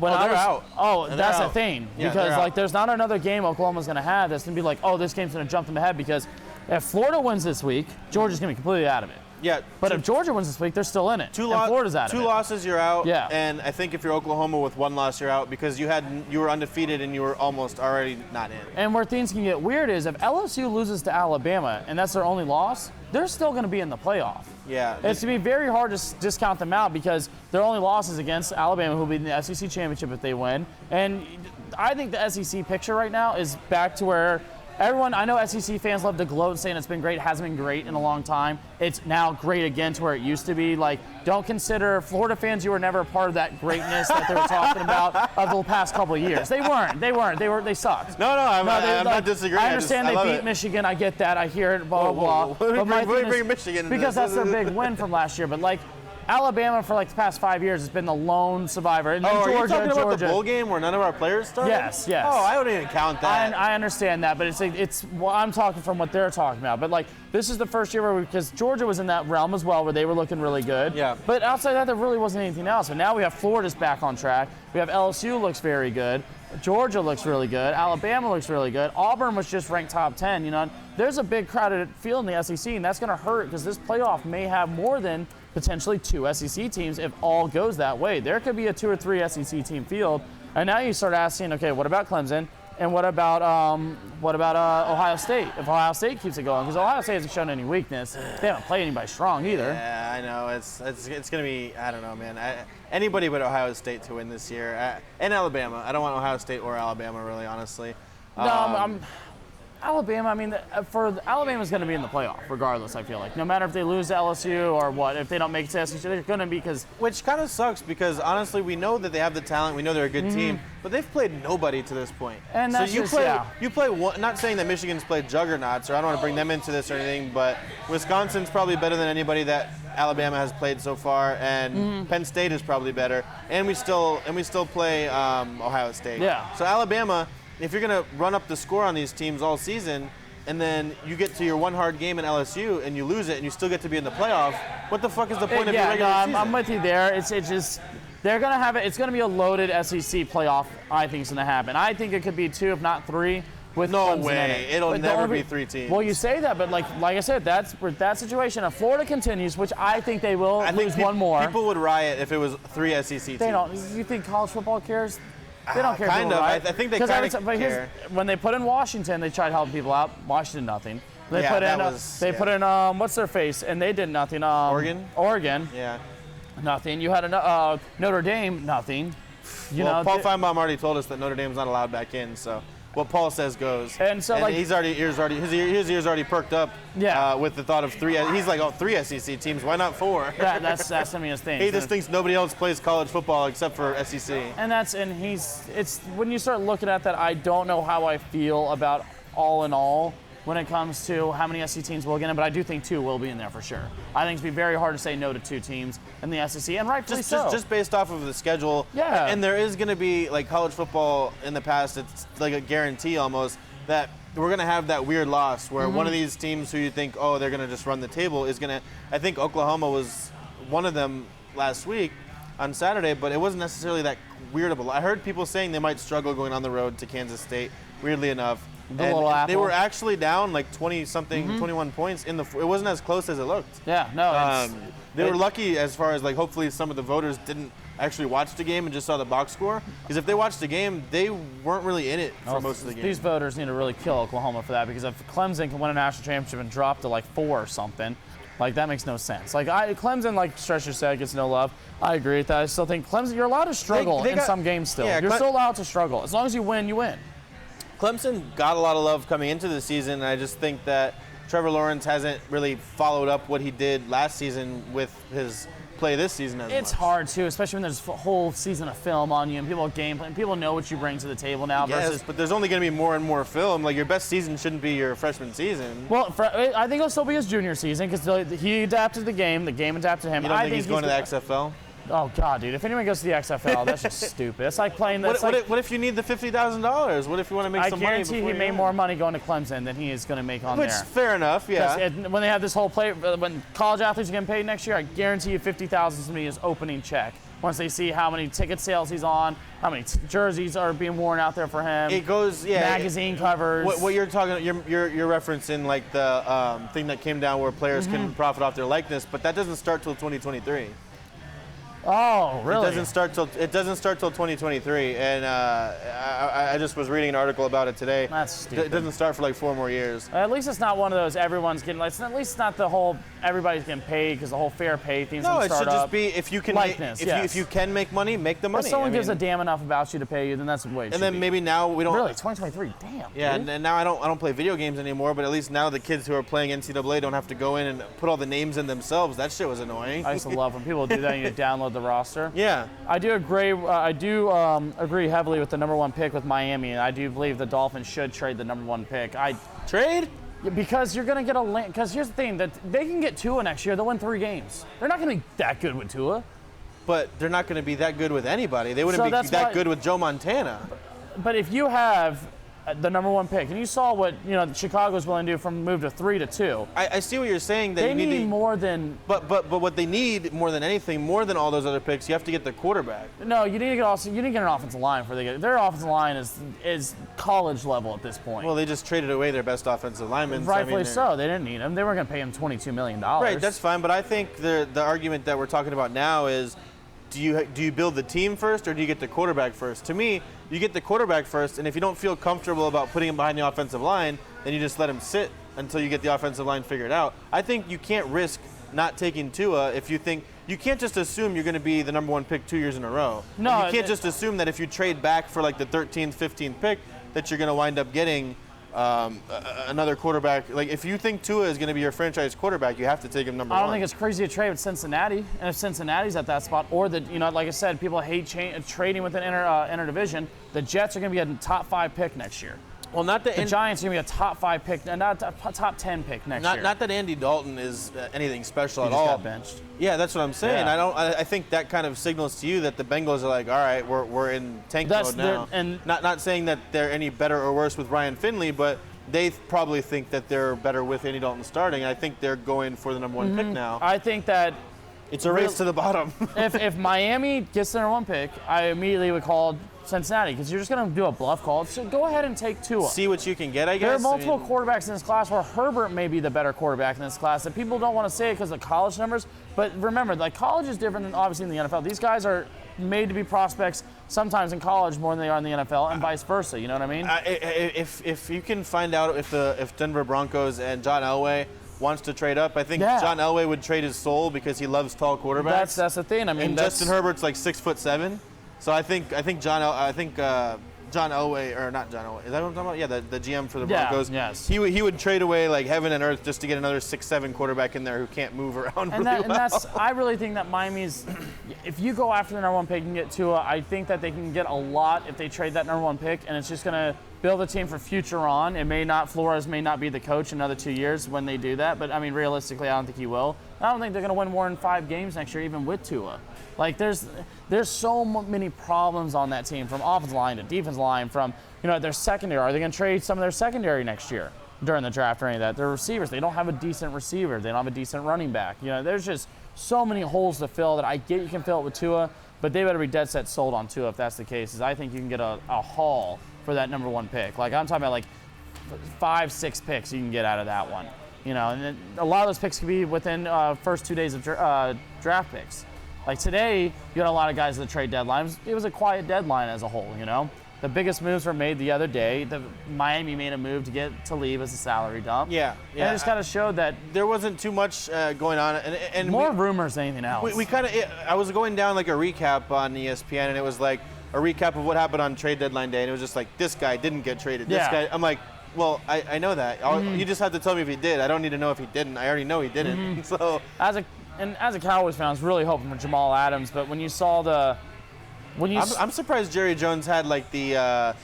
they're out. That's the thing. Yeah, because there's not another game Oklahoma's going to have that's going to be like, this game's going to jump them ahead because if Florida wins this week, Georgia's going to be completely out of it. Yeah, but if Georgia wins this week, they're still in it. Florida's out of it. 2 losses, you're out. Yeah. And I think if you're Oklahoma with 1 loss, you're out because you were undefeated and you were almost already not in. And where things can get weird is if LSU loses to Alabama and that's their only loss, they're still going to be in the playoff. Yeah. It's to be very hard to discount them out because their only loss is against Alabama, who will be in the SEC championship if they win. And I think the SEC picture right now is back to where I know SEC fans love to gloat saying it's been great. It hasn't been great in a long time. It's now great again to where it used to be. Don't consider Florida fans, you were never a part of that greatness that they were talking about of the past couple of years. They weren't. They sucked. No, I'm not disagreeing. I understand they beat Michigan. I get that. I hear it, blah, blah, blah. Bring Michigan because that's their big win from last year. But Alabama for the past 5 years has been the lone survivor. And then are Georgia, you talking about the bowl game where none of our players started? Yes. Oh, I wouldn't even count that. I understand that, but I'm talking from what they're talking about. But this is the first year because Georgia was in that realm as well, where they were looking really good. Yeah. But outside that, there really wasn't anything else. But now we have Florida's back on track. We have LSU looks very good. Georgia looks really good. Alabama looks really good. Auburn was just ranked top 10. There's a big crowded field in the SEC, and that's going to hurt because this playoff may have more than potentially 2 SEC teams if all goes that way. There could be a 2 or 3 SEC team field, and now you start asking, okay, what about Clemson? And what about Ohio State? If Ohio State keeps it going, because Ohio State hasn't shown any weakness, they haven't played anybody strong either. Yeah, I know. It's going to be, I don't know, man. Anybody but Ohio State to win this year, and Alabama. I don't want Ohio State or Alabama, really, honestly. No, Alabama, Alabama's going to be in the playoff regardless, I feel like. No matter if they lose to LSU or what, if they don't make it to SEC, they're going to be because... Which kind of sucks because, honestly, we know that they have the talent. We know they're a good team, but they've played nobody to this point. And that's you play one, not saying that Michigan's played juggernauts, or I don't want to bring them into this or anything, but Wisconsin's probably better than anybody that Alabama has played so far, and Penn State is probably better, and we still play Ohio State. Yeah. So Alabama... If you're going to run up the score on these teams all season, and then you get to your one hard game in LSU and you lose it, and you still get to be in the playoff, what the fuck is the point of your regular season? I'm with you there. It's just they're going to have it. It's going to be a loaded SEC playoff. I think is going to happen. I think it could be 2, if not 3. With no Clemson way. In it. It'll never be 3 teams. Well, you say that, but like I said, that's that situation. If Florida continues, which I think they will lose one more. People would riot if it was 3 SEC teams. They don't. You think college football cares? They don't care. Kind of. I think they kind of care. When they put in Washington, they tried helping people out. Washington, nothing. They put in what's their face, and they did nothing. Oregon. Yeah. Nothing. You had Notre Dame, nothing. Paul Feinbaum already told us that Notre Dame's not allowed back in, so what Paul says goes. And so his ears already perked up. With the thought of 3. He's like, 3 SEC teams. Why not 4? That's his thing. He just thinks nobody else plays college football except for SEC. And it's when you start looking at that, I don't know how I feel about all in all when it comes to how many SEC teams will get in, but I do think 2 will be in there for sure. I think it's going to be very hard to say no to 2 teams in the SEC, and rightfully so. Just based off of the schedule. Yeah. And there is going to be, like college football in the past, it's like a guarantee almost that we're going to have that weird loss where one of these teams who you think, they're going to just run the table is going to, I think Oklahoma was one of them last week on Saturday, but it wasn't necessarily that weird of a loss. I heard people saying they might struggle going on the road to Kansas State, weirdly enough. They were actually down like 20-something, 21 points. It wasn't as close as it looked. Yeah, no. They were lucky as far as hopefully some of the voters didn't actually watch the game and just saw the box score. Because if they watched the game, they weren't really in it for most of the game. These voters need to really kill Oklahoma for that, because if Clemson can win a national championship and drop to 4 or something, Like, that makes no sense. Like, Clemson, like Stretcher said, gets no love. I agree with that. I still think Clemson, you're allowed to struggle in some games still. Yeah, you're still allowed to struggle. As long as you win, you win. Clemson got a lot of love coming into the season, and I just think that Trevor Lawrence hasn't really followed up what he did last season with his play this season as It's much. hard, too, especially when there's a whole season of film on you and people game plan. People know what you bring to the table now versus... but there's only going to be more and more film. Like, your best season shouldn't be your freshman season. Well, I think it'll still be his junior season because he adapted the game adapted him. You don't think he's going to the XFL? Oh, God, dude. If anyone goes to the XFL, that's just stupid. It's like playing... What if you need the $50,000? What if you want to make some money? I guarantee he made more money going to Clemson than he is going to make on there. Fair enough, yeah. When they have this whole when college athletes are getting paid next year, I guarantee you $50,000 is going to be his opening check. Once they see how many ticket sales he's on, how many jerseys are being worn out there for him. It goes, yeah. Magazine covers. What you're talking, you're referencing like the thing that came down where players can profit off their likeness, but that doesn't start till 2023. Oh, really? It doesn't start till 2023, and I just was reading an article about it today. That's stupid. It doesn't start for like 4 more years. At least it's not one of those everyone's getting. At least it's not the whole everybody's getting paid because the whole fair pay thing's No, gonna it start should just be if you can likeness, if you can make money, make the money. If someone gives a damn enough about you to pay you, then that's way. And then maybe now we don't. Really, 2023. Damn. Yeah, dude. and now I don't play video games anymore. But at least now the kids who are playing NCAA don't have to go in and put all the names in themselves. That shit was annoying. I used to love when people do that. And you download the roster. Yeah. I do agree. Agree heavily with the #1 pick with Miami, and I do believe the Dolphins should trade the #1 pick. Trade? Because you're going to get because here's the thing, that they can get Tua next year. They'll win 3 games. They're not going to be that good with Tua. But they're not going to be that good with anybody. They wouldn't be that good with Joe Montana. But if you have the #1 pick, and you saw what Chicago's willing to do from move to 3 to 2. I see what you're saying. That they you need more than. But what they need more than anything, more than all those other picks, you have to get the quarterback. No, you need to get an offensive line for their offensive line is college level at this point. Well, they just traded away their best offensive linemen. Rightfully so. They didn't need him. They were going to pay him $22 million. Right, that's fine. But I think the argument that we're talking about now is, do you build the team first or do you get the quarterback first? To me, you get the quarterback first, and if you don't feel comfortable about putting him behind the offensive line, then you just let him sit until you get the offensive line figured out. I think you can't risk not taking Tua if you think you can't just assume you're going to be the #1 pick 2 years in a row. No, and you can't just assume that if you trade back for like the 13th, 15th pick that you're going to wind up getting another quarterback. Like, if you think Tua is going to be your franchise quarterback, you have to take him #1. I don't think it's crazy to trade with Cincinnati, and if Cincinnati's at that spot, or like I said, people hate trading with an interdivision. The Jets are going to be a top 5 pick next year. Well, not the Giants are going to be a top 5 pick, not a top 10 pick next year. Not that Andy Dalton is anything special He at just all. got benched. Yeah, that's what I'm saying. Yeah. I think that kind of signals to you that the Bengals are like, all right, we're in tank mode now. And not saying that they're any better or worse with Ryan Finley, but they probably think that they're better with Andy Dalton starting. I think they're going for the #1 pick now. I think that It's a race to the bottom. if Miami gets the #1 pick, I immediately would call Cincinnati because you're just going to do a bluff call. So go ahead and take Tua. See what you can get, I guess. There are multiple quarterbacks in this class where Herbert may be the better quarterback in this class. And people don't want to say it because of college numbers. But remember, like, college is different than obviously in the NFL. These guys are made to be prospects sometimes in college more than they are in the NFL, and vice versa. You know what I mean? If you can find out if Denver Broncos and John Elway wants to trade up, I think John Elway would trade his soul because he loves tall quarterbacks. That's the thing. I mean, and Justin Herbert's like 6'7", so I think John Elway, or not John Elway, is that what I'm talking about? Yeah, the GM for the Broncos. Yes. He would trade away like heaven and earth just to get another 6'7" quarterback in there who can't move around And really well. I really think that Miami's, if you go after the #1 pick and get Tua, I think that they can get a lot if they trade that #1 pick, and it's just going to build a team for future on. Flores may not be the coach in another 2 years when they do that, but I mean, realistically, I don't think he will. I don't think they're going to win more than 5 games next year, even with Tua. Like, there's so many problems on that team, from offensive line to defensive line, from their secondary. Are they going to trade some of their secondary next year during the draft or any of that? Their receivers, they don't have a decent receiver. They don't have a decent running back. There's just so many holes to fill that I get you can fill it with Tua, but they better be dead set sold on Tua if that's the case. Is I think you can get a haul for that #1 pick. Like, I'm talking about like 5, 6 picks you can get out of that one. And then a lot of those picks could be within first 2 days of draft picks. Like today, you had a lot of guys at the trade deadline. It was a quiet deadline as a whole, The biggest moves were made the other day. Miami made a move to get Talib as a salary dump. Yeah. And it just kind of showed that there wasn't too much going on. And more rumors than anything else. We kind of, I was going down like a recap on ESPN, and it was like a recap of what happened on trade deadline day, and it was just like, this guy didn't get traded. This guy, I'm like, well, I know that. You just have to tell me if he did. I don't need to know if he didn't. I already know he didn't. So as a Cowboys fan, I was really hoping for Jamal Adams, but when you saw I'm surprised Jerry Jones had like the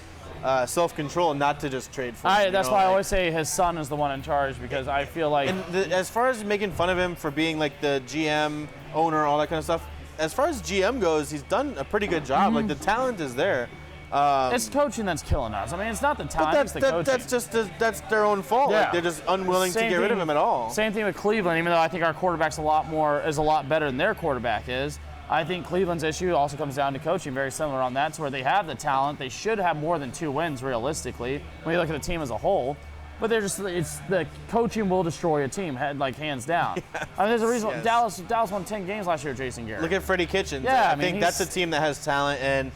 self-control not to just trade for him. That's why I always say his son is the one in charge, because I feel like. And as far as making fun of him for being like the GM, owner, all that kind of stuff, as far as GM goes, he's done a pretty good job. Like the talent is there. It's coaching that's killing us. I mean, it's not the talent, it's the coaching. That's their own fault. Yeah. Like, they're just unwilling to get rid of him at all. Same thing with Cleveland. Even though I think our quarterback's is a lot better than their quarterback is, I think Cleveland's issue also comes down to coaching. Very similar on that, to where they have the talent. They should have more than 2 wins realistically when you look at the team as a whole. But it's the coaching will destroy a team, hands down. Yeah. I mean, there's a reason Dallas won 10 games last year with Jason Garrett. Look at Freddie Kitchens. Yeah, I think that's a team that has talent, and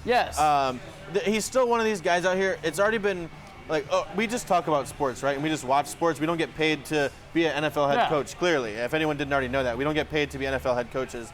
he's still one of these guys out here. It's already been like, we just talk about sports, right? And we just watch sports. We don't get paid to be an NFL head coach. Clearly, if anyone didn't already know that, we don't get paid to be NFL head coaches.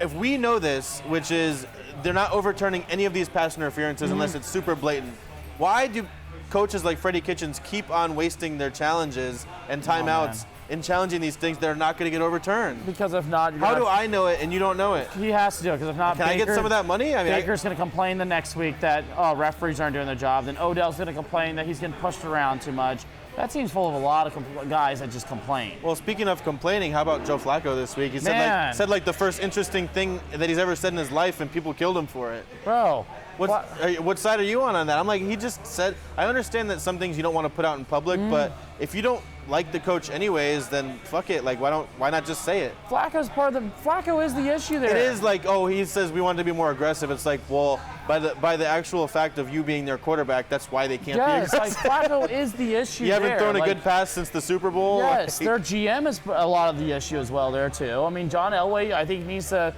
If we know this, which is they're not overturning any of these pass interferences unless it's super blatant, why do coaches like Freddie Kitchens keep on wasting their challenges and timeouts in challenging these things that are not going to get overturned? Because if not, how do I know it and you don't know it? He has to do it, because if not, can I get some of that money? I mean, Baker's going to complain the next week that referees aren't doing their job. Then Odell's going to complain that he's getting pushed around too much. That team's full of a lot of guys that just complain. Well, speaking of complaining, how about Joe Flacco this week? He said the first interesting thing that he's ever said in his life, and people killed him for it. Bro. What side are you on that? I'm like, he just said, I understand that some things you don't want to put out in public, but if you don't like the coach anyways, then fuck it. Like, why not just say it? Flacco is the issue there. It is like, he says we want to be more aggressive. It's like, well, by the actual fact of you being their quarterback, that's why they can't be aggressive. Yes, Flacco is the issue. You haven't thrown a good pass since the Super Bowl. Yes, their GM is a lot of the issue as well there too. I mean, John Elway, I think needs to.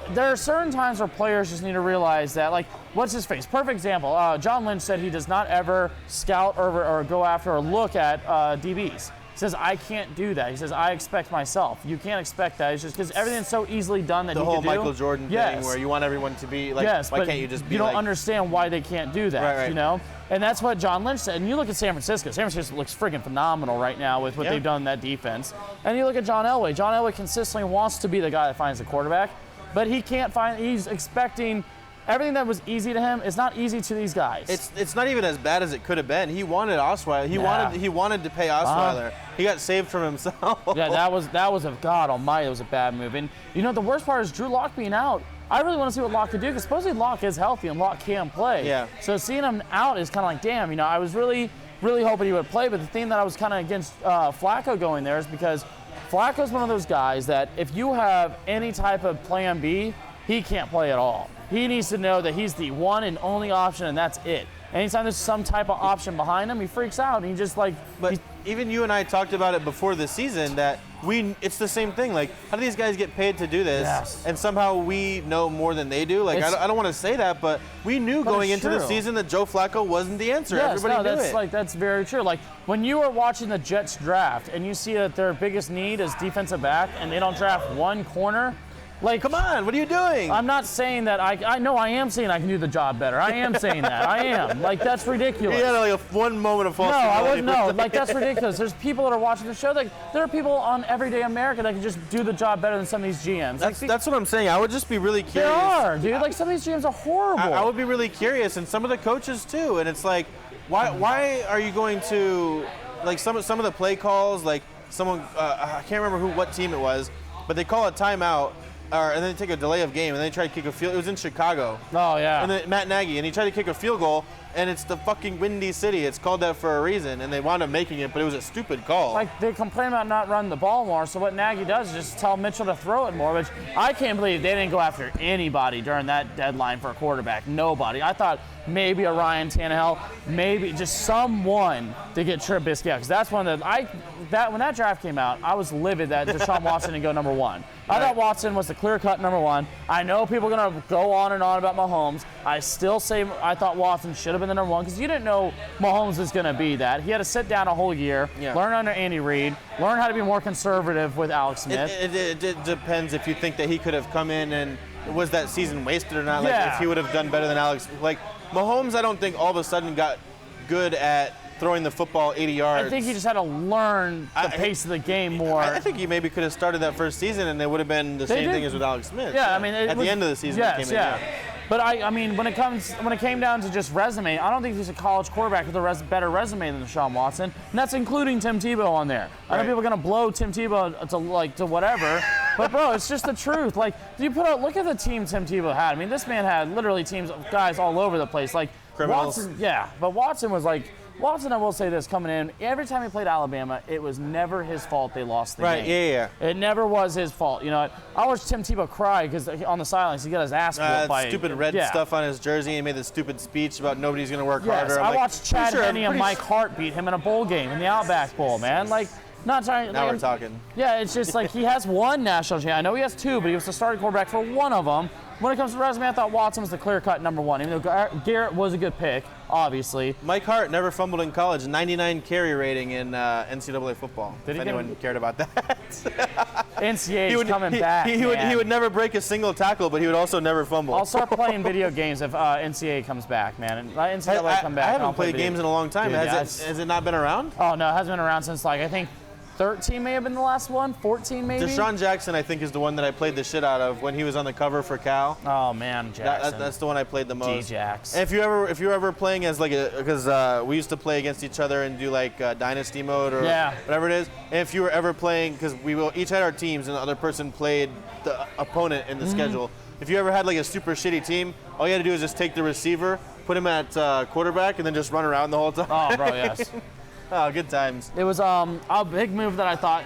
There are certain times where players just need to realize that, like, what's his face? Perfect example. John Lynch said he does not ever scout or go after or look at DBs. He says, I can't do that. He says, I expect myself. You can't expect that. It's just because everything's so easily done that the he whole can do. Michael Jordan thing where you want everyone to be like, why can't you just be you don't understand why they can't do that, right. you know? And that's what John Lynch said. And you look at San Francisco. San Francisco looks freaking phenomenal right now with what they've done in that defense. And you look at John Elway. John Elway consistently wants to be the guy that finds the quarterback, but he can't find. He's expecting everything that was easy to him is not easy to these guys. It's not even as bad as it could have been. He wanted Osweiler. He wanted to pay Osweiler. He got saved from himself. Yeah, that was a God Almighty. It was a bad move. And you know the worst part is Drew Lock being out. I really want to see what Lock could do, because supposedly Lock is healthy and Lock can play. Yeah. So seeing him out is kind of like, damn. You know, I was really hoping he would play. But the thing that I was kind of against Flacco going there is because Flacco's one of those guys that if you have any type of plan B, he can't play at all. He needs to know that he's the one and only option, and that's it. Anytime there's some type of option behind him, he freaks out, and he just like. But even you and I talked about it before the season that it's the same thing. Like, how do these guys get paid to do this? Yes. And somehow we know more than they do. Like, I don't want to say that, but we knew going into the season that Joe Flacco wasn't the answer. Yes, Everybody knew it. That's very true. Like, when you are watching the Jets draft and you see that their biggest need is defensive back, and they don't draft one corner. Like, come on, what are you doing? I'm not saying that I know I am saying I can do the job better. I am saying that. I am. Like, that's ridiculous. You had like one moment of false humility. Like, that's ridiculous. There's people that are watching the show. Like, there are people on Everyday America that can just do the job better than some of these GMs. That's what I'm saying. I would just be really curious. There are, dude. Like, some of these GMs are horrible. I would be really curious, and some of the coaches too. And it's like, why are you going to, like, some of the play calls, like someone, I can't remember what team it was, but they call a timeout. And then they take a delay of game, and then they try to kick a field. It was in Chicago. Oh, yeah. And then Matt Nagy, and he tried to kick a field goal, and it's the fucking Windy City. It's called that for a reason, and they wound up making it, but it was a stupid call. Like, they complain about not running the ball more, so what Nagy does is just tell Mitchell to throw it more, which I can't believe they didn't go after anybody during that deadline for a quarterback. Nobody. I thought maybe a Ryan Tannehill, maybe just someone to get Trubisky out, because that's one of the when that draft came out, I was livid that Deshaun Watson didn't go number 1. I thought Watson was the clear-cut number 1. I know people are going to go on and on about Mahomes. I still say I thought Watson should have been the number 1 because you didn't know Mahomes was going to be that. He had to sit down a whole year, learn under Andy Reid, learn how to be more conservative with Alex Smith. It depends if you think that he could have come in and was that season wasted or not. Like if he would have done better than Alex. Like Mahomes, I don't think all of a sudden got good at throwing the football 80 yards. I think he just had to learn the pace of the game more. I think he maybe could have started that first season, and it would have been the same thing as with Alex Smith. Yeah, I mean, at the end of the season, he came in. But I mean, when it came down to just resume, I don't think he's a college quarterback with a better resume than Deshaun Watson, and that's including Tim Tebow on there. I know people are gonna blow Tim Tebow to whatever, but bro, it's just the truth. Like, look at the team Tim Tebow had. I mean, this man had literally teams of guys all over the place, like criminals. Watson. Yeah, but Watson was like. Watson, I will say this, coming in, every time he played Alabama, it was never his fault they lost the game. Right, yeah. It never was his fault. You know, I watched Tim Tebow cry because on the sidelines he got his ass whooped by stupid red stuff on his jersey, and he made this stupid speech about nobody's going to work harder. I watched Chad Henne and Mike Hart beat him in a bowl game in the Outback Bowl, man. Like, not trying. Now we're talking. Yeah, it's just like he has one national championship. I know he has 2, but he was the starting quarterback for one of them. When it comes to resume, I thought Watson was the clear-cut number 1, even though Garrett was a good pick, obviously. Mike Hart never fumbled in college, 99 carry rating in NCAA football, if anyone cared about that. NCAA is coming back, he would never break a single tackle, but he would also never fumble. I'll start playing video games if NCAA comes back, man. And NCAA come back. I haven't played games in a long time. Dude, has it not been around? Oh, no, it hasn't been around since, like, I think 13 may have been the last one, 14 maybe? Deshaun Jackson, I think, is the one that I played the shit out of when he was on the cover for Cal. Oh, man, Jackson. That's the one I played the most. D-Jax. And if you're ever playing as because we used to play against each other and do like Dynasty mode or whatever it is. And if you were ever playing, because we each had our teams and the other person played the opponent in the schedule. If you ever had like a super shitty team, all you had to do is just take the receiver, put him at quarterback, and then just run around the whole time. Oh, bro, yes. Oh, good times. It was a big move that I thought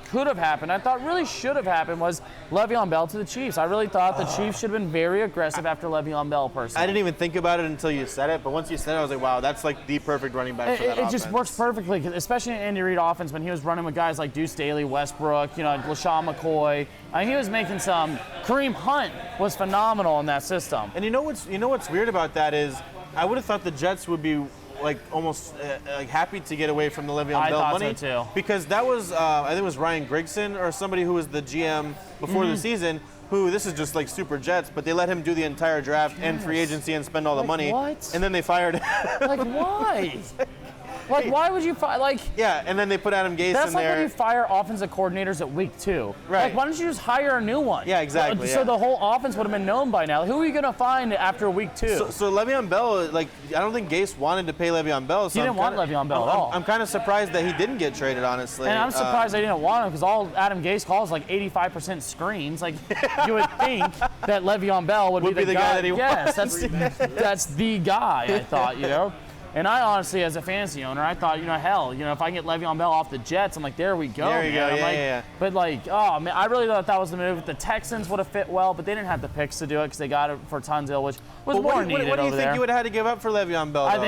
could have happened. I thought really should have happened was Le'Veon Bell to the Chiefs. I really thought the Chiefs should have been very aggressive after Le'Veon Bell personally. I didn't even think about it until you said it, but once you said it, I was like, wow, that's like the perfect running back for that offense. It just works perfectly, especially in Andy Reid offense when he was running with guys like Deuce Staley, Westbrook, LaShawn McCoy. I mean, he was making some. Kareem Hunt was phenomenal in that system. And you know what's weird about that is I would have thought the Jets would be like almost like happy to get away from the Le'Veon Bell money. I thought so too. Because that was I think it was Ryan Grigson or somebody who was the GM before the season. Who this is just like super Jets, but they let him do the entire draft and free agency and spend all the money. What? And then they fired him. Like why? Like, why would you fire? Like, yeah, and then they put Adam Gase in there. That's like when you fire offensive coordinators at week 2. Right. Like, why don't you just hire a new one? Yeah, exactly. So the whole offense would have been known by now. Who are you going to find after week 2? So Le'Veon Bell, like, I don't think Gase wanted to pay Le'Veon Bell. So he didn't want Le'Veon Bell at all. I'm kind of surprised that he didn't get traded, honestly. And I'm surprised they didn't want him because all Adam Gase calls like 85% screens. Like, you would think that Le'Veon Bell would be the guy that he wants. That's the guy, I thought, And I honestly, as a fantasy owner, I thought, hell, if I can get Le'Veon Bell off the Jets, I'm like, there we go. There you go, yeah. But oh man, I really thought that was the move. The Texans would have fit well, but they didn't have the picks to do it because they got it for Tunsil, which was more needed over there. What do you think you would have had to give up for Le'Veon Bell? I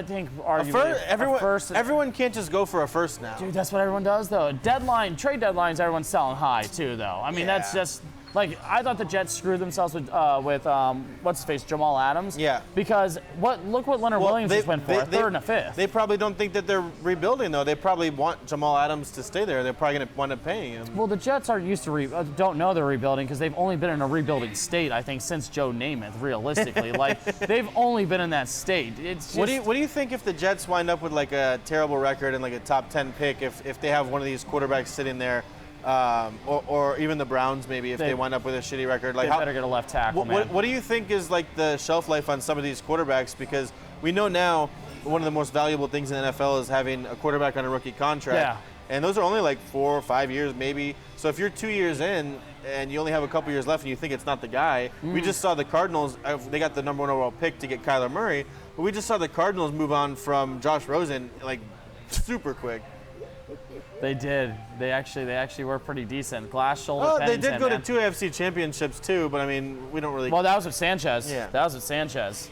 think arguably a first. Everyone can't just go for a first now. Dude, that's what everyone does though. Trade deadlines, everyone's selling high too though. I mean, that's just. Like, I thought the Jets screwed themselves with what's his face, Jamal Adams. Yeah. Because look what Leonard Williams just went for, a third and a fifth. They probably don't think that they're rebuilding though. They probably want Jamal Adams to stay there. They're probably going to wind up paying him. Well, the Jets aren't used to don't know they're rebuilding because they've only been in a rebuilding state, I think, since Joe Namath. Realistically, like they've only been in that state. It's just, what do you think if the Jets wind up with like a terrible record and like a top 10 pick if they have one of these quarterbacks sitting there? Or even the Browns maybe if they wind up with a shitty record. Like they better get a left tackle, man. What do you think is like the shelf life on some of these quarterbacks? Because we know now one of the most valuable things in the NFL is having a quarterback on a rookie contract. Yeah. And those are only like 4 or 5 years maybe. So if you're 2 years in, and you only have a couple years left and you think it's not the guy. We just saw the Cardinals, they got the number 1 overall pick to get Kyler Murray, but we just saw the Cardinals move on from Josh Rosen like super quick. They did. They actually were pretty decent. Glass shoulder. Oh, they Pennington, did go man. to 2 AFC championships too, but I mean, we don't really. Well, that was with Sanchez. Yeah. That was with Sanchez.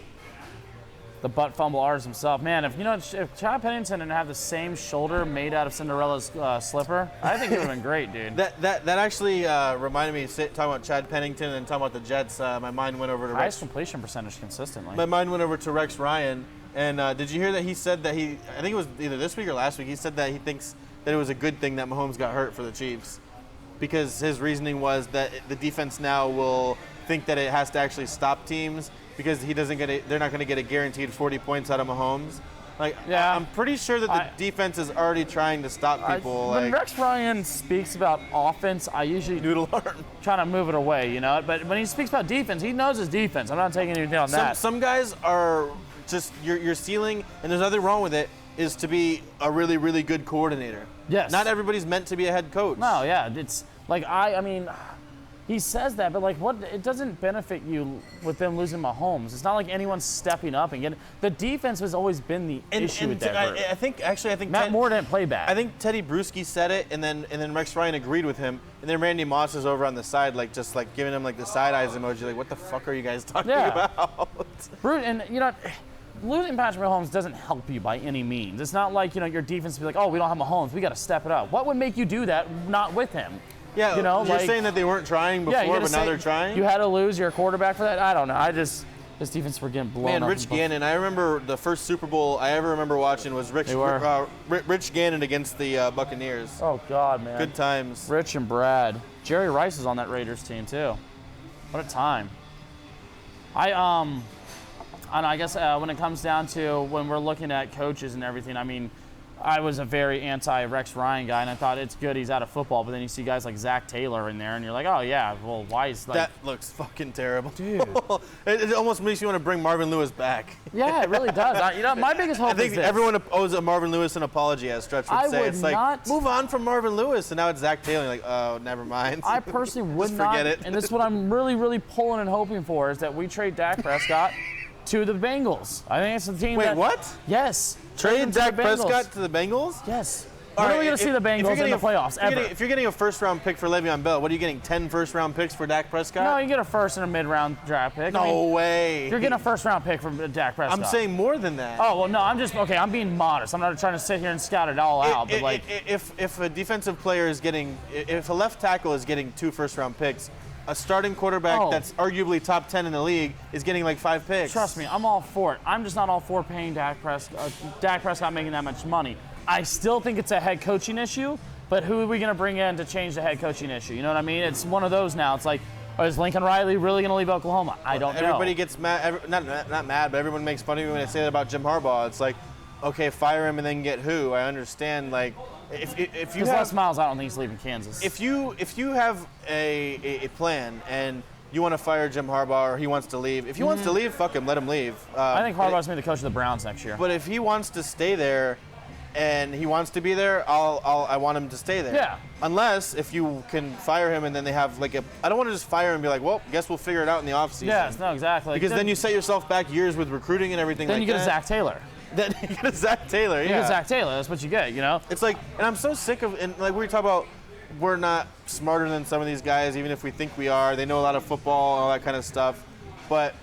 The butt fumble artist himself. Man, if Chad Pennington didn't have the same shoulder made out of Cinderella's slipper, I think it would have been great, dude. That actually reminded me, talking about Chad Pennington and talking about the Jets, my mind went over to Highest Rex. completion percentage consistently. My mind went over to Rex Ryan, and did you hear that he said that I think it was either this week or last week, he said that he thinks that it was a good thing that Mahomes got hurt for the Chiefs, because his reasoning was that the defense now will think that it has to actually stop teams because they're not going to get a guaranteed 40 points out of Mahomes. Like, Yeah. I'm pretty sure that the defense is already trying to stop people. When like Rex Ryan speaks about offense, I usually noodle arm. try to move it away, you know. But when he speaks about defense, he knows his defense. I'm not taking anything on that. Some guys are just your ceiling, and there's nothing wrong with it, is to be a really, really good coordinator. Yes. Not everybody's meant to be a head coach. No, yeah, it's like I mean, he says that, but like, what? It doesn't benefit you with them losing Mahomes. It's not like anyone's stepping up and getting. The defense has always been the issue with that group. I think Matt Moore didn't play bad. I think Teddy Bruschi said it, and then Rex Ryan agreed with him, and then Randy Moss is over on the side, like just like giving him like the side eyes emoji, like what the fuck are you guys talking about? And losing Patrick Mahomes doesn't help you by any means. It's not like your defense will be like, oh, we don't have Mahomes, we got to step it up. What would make you do that not with him? Yeah, you're like, saying that they weren't trying before, but now they're trying? You had to lose your quarterback for that? I don't know. This defense were getting blown up. Rich Gannon, I remember the first Super Bowl I ever remember watching was Rich Gannon against the Buccaneers. Oh, God, man. Good times. Rich and Brad. Jerry Rice is on that Raiders team, too. What a time. I guess when it comes down to when we're looking at coaches and everything, I mean, I was a very anti-Rex Ryan guy, and I thought it's good he's out of football, but then you see guys like Zach Taylor in there, and you're like, oh, yeah, well, why is like... That looks fucking terrible. Dude. It almost makes you want to bring Marvin Lewis back. Yeah, it really does. My biggest hope I think is this. everyone owes a Marvin Lewis an apology, as Stretch would say. It's like, not move on from Marvin Lewis, and now it's Zach Taylor. You're like, oh, never mind. I personally would Just not, forget it. and this is what I'm really, really pulling and hoping for, is that we trade Dak Prescott to the Bengals. I think it's the team Wait, what? Yes. Trade Dak Prescott to the Bengals? Yes. All When are right, we going to see the Bengals in the playoffs, ever? If you're getting a first-round pick for Le'Veon Bell, what are you getting, 10 first-round picks for Dak Prescott? No, you get a first and a mid-round draft pick. No way. You're getting a first-round pick from Dak Prescott. I'm saying more than that. Oh, well, no, I'm being modest. I'm not trying to sit here and scout it all out, but like... If a defensive player is getting, if a left tackle is getting 2 first-round picks, a starting quarterback that's arguably top 10 in the league is getting like 5 picks. Trust me, I'm all for it. I'm just not all for paying Dak Prescott making that much money. I still think it's a head coaching issue, but who are we going to bring in to change the head coaching issue? You know what I mean? It's one of those now. It's like, is Lincoln Riley really going to leave Oklahoma? I don't know. Everybody gets mad, not mad, but everyone makes fun of me when I say that about Jim Harbaugh. It's like, okay, fire him and then get who? I understand, like, if you have Les Miles, I don't think he's leaving Kansas. If you have a plan and you want to fire Jim Harbaugh or he wants to leave, if he wants to leave, fuck him, let him leave. I think Harbaugh's going to be the coach of the Browns next year. But if he wants to stay there and he wants to be there, I want him to stay there. Yeah. Unless if you can fire him and then they have like I don't want to just fire him and be like, well, guess we'll figure it out in the offseason. Yes, no, exactly. Because then you set yourself back years with recruiting and everything then like you get that. a Zach Taylor. Then you get a Zach Taylor, You get Zach Taylor, that's what you get, you know? It's like, and I'm so sick of, and like we talk about, we're not smarter than some of these guys, even if we think we are. They know a lot of football and all that kind of stuff. But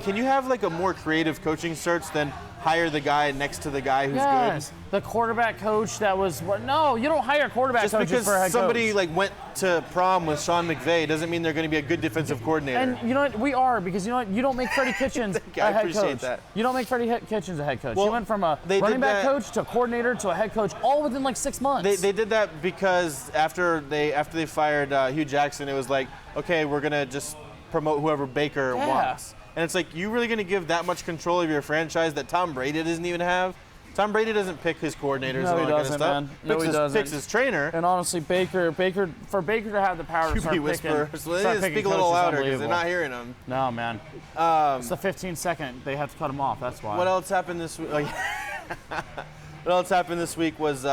can you have like a more creative coaching search than hire the guy next to the guy who's good? The quarterback coach that was no, you don't hire quarterback Just coaches because for a head somebody coach. like went to prom with Sean McVay doesn't mean they're going to be a good defensive coordinator. And you know what? We are, because you know what? You don't make Freddie Kitchens a I head appreciate coach. that. You don't make Freddie Kitchens a head coach. Well, You went from a they running did back that- coach to a coordinator to a head coach all within like 6 months. They did that because after they fired Hugh Jackson, it was like, okay, we're going to just promote whoever Baker wants. And it's like, you really going to give that much control of your franchise that Tom Brady doesn't even have? Tom Brady doesn't pick his coordinators No, and all he that kind of doesn't, stuff. man. No, he doesn't. Picks his trainer. And honestly, Baker to have the power to start QB whisperer. picking, So they start need to picking speak a little coaches is louder because they're unbelievable. not hearing him. No, man. It's the 15-second. They have to cut him off. That's why. What else happened this week? What else happened this week was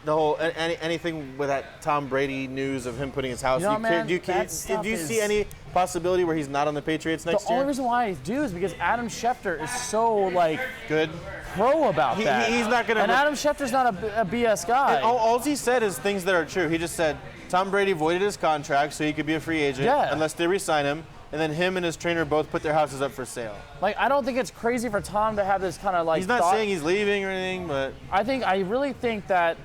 the whole anything with that Tom Brady news of him putting his house. You know, man, do you see any possibility where he's not on the Patriots next year? The only reason why I do is because Adam Schefter is so like good pro about that. He's not gonna. And Adam Schefter's not a BS guy. All he said is things that are true. He just said Tom Brady voided his contract so he could be a free agent unless they re-sign him. And then him and his trainer both put their houses up for sale. Like, I don't think it's crazy for Tom to have this kind of like. He's not saying he's leaving or anything, but I really think that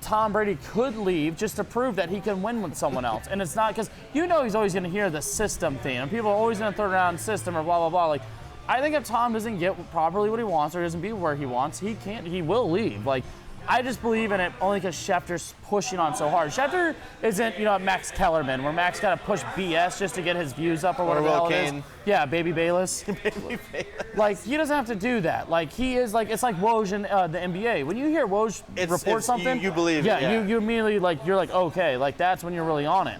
Tom Brady could leave just to prove that he can win with someone else. And it's not because he's always going to hear the system thing, and people are always going to throw around system or blah blah blah. Like, I think if Tom doesn't get properly what he wants or doesn't be where he wants, he will leave. Like, I just believe in it only because Schefter's pushing on so hard. Schefter isn't, Max Kellerman, where Max got to push BS just to get his views up or whatever the hell it is. Yeah, Baby Bayless. Baby Bayless. Like, he doesn't have to do that. Like, he is like, it's like Woj in the NBA. When you hear Woj report something, you believe it. Yeah, you immediately, you're like, okay, like, that's when you're really on it.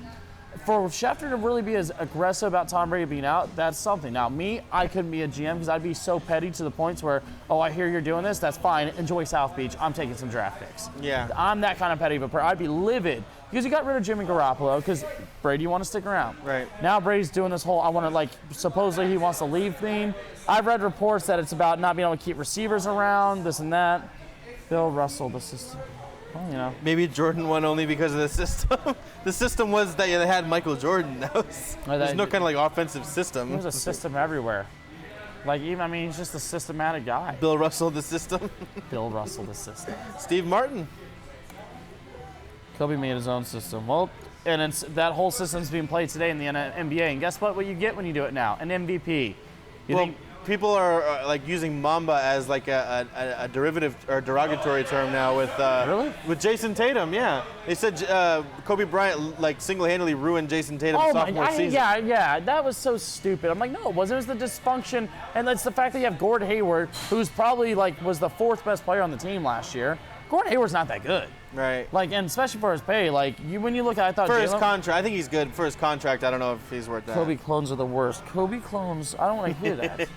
For Schefter to really be as aggressive about Tom Brady being out, that's something. Now, I couldn't be a GM because I'd be so petty to the points where, I hear you're doing this, that's fine. Enjoy South Beach. I'm taking some draft picks. Yeah. I'm that kind of petty of a person. I'd be livid because you got rid of Jimmy Garoppolo because Brady want to stick around. Right. Now Brady's doing this whole, supposedly he wants to leave thing. I've read reports that it's about not being able to keep receivers around, this and that. Bill Russell, the system. Well, maybe Jordan won only because of the system. The system was that they had Michael Jordan. There's no kind of like offensive system. There's a system everywhere. Like, he's just a systematic guy. Bill Russell, the system. Bill Russell, the system. Steve Martin. Kobe made his own system. Well, and that whole system's being played today in the NBA. And guess what you get when you do it now? An MVP. People are like using Mamba as like a derivative or derogatory term now with Jason Tatum. Yeah, they said Kobe Bryant like single-handedly ruined Jason Tatum's sophomore season. Yeah, that was so stupid. I'm like, no, it wasn't. It was the dysfunction, and it's the fact that you have Gordon Hayward, who's probably was the fourth best player on the team last year. Gordon Hayward's not that good. Right. Like, and especially for his pay, when you look at, I thought for his contract, I think he's good for his contract. I don't know if he's worth that. Kobe clones are the worst. Kobe clones, I don't want to hear that.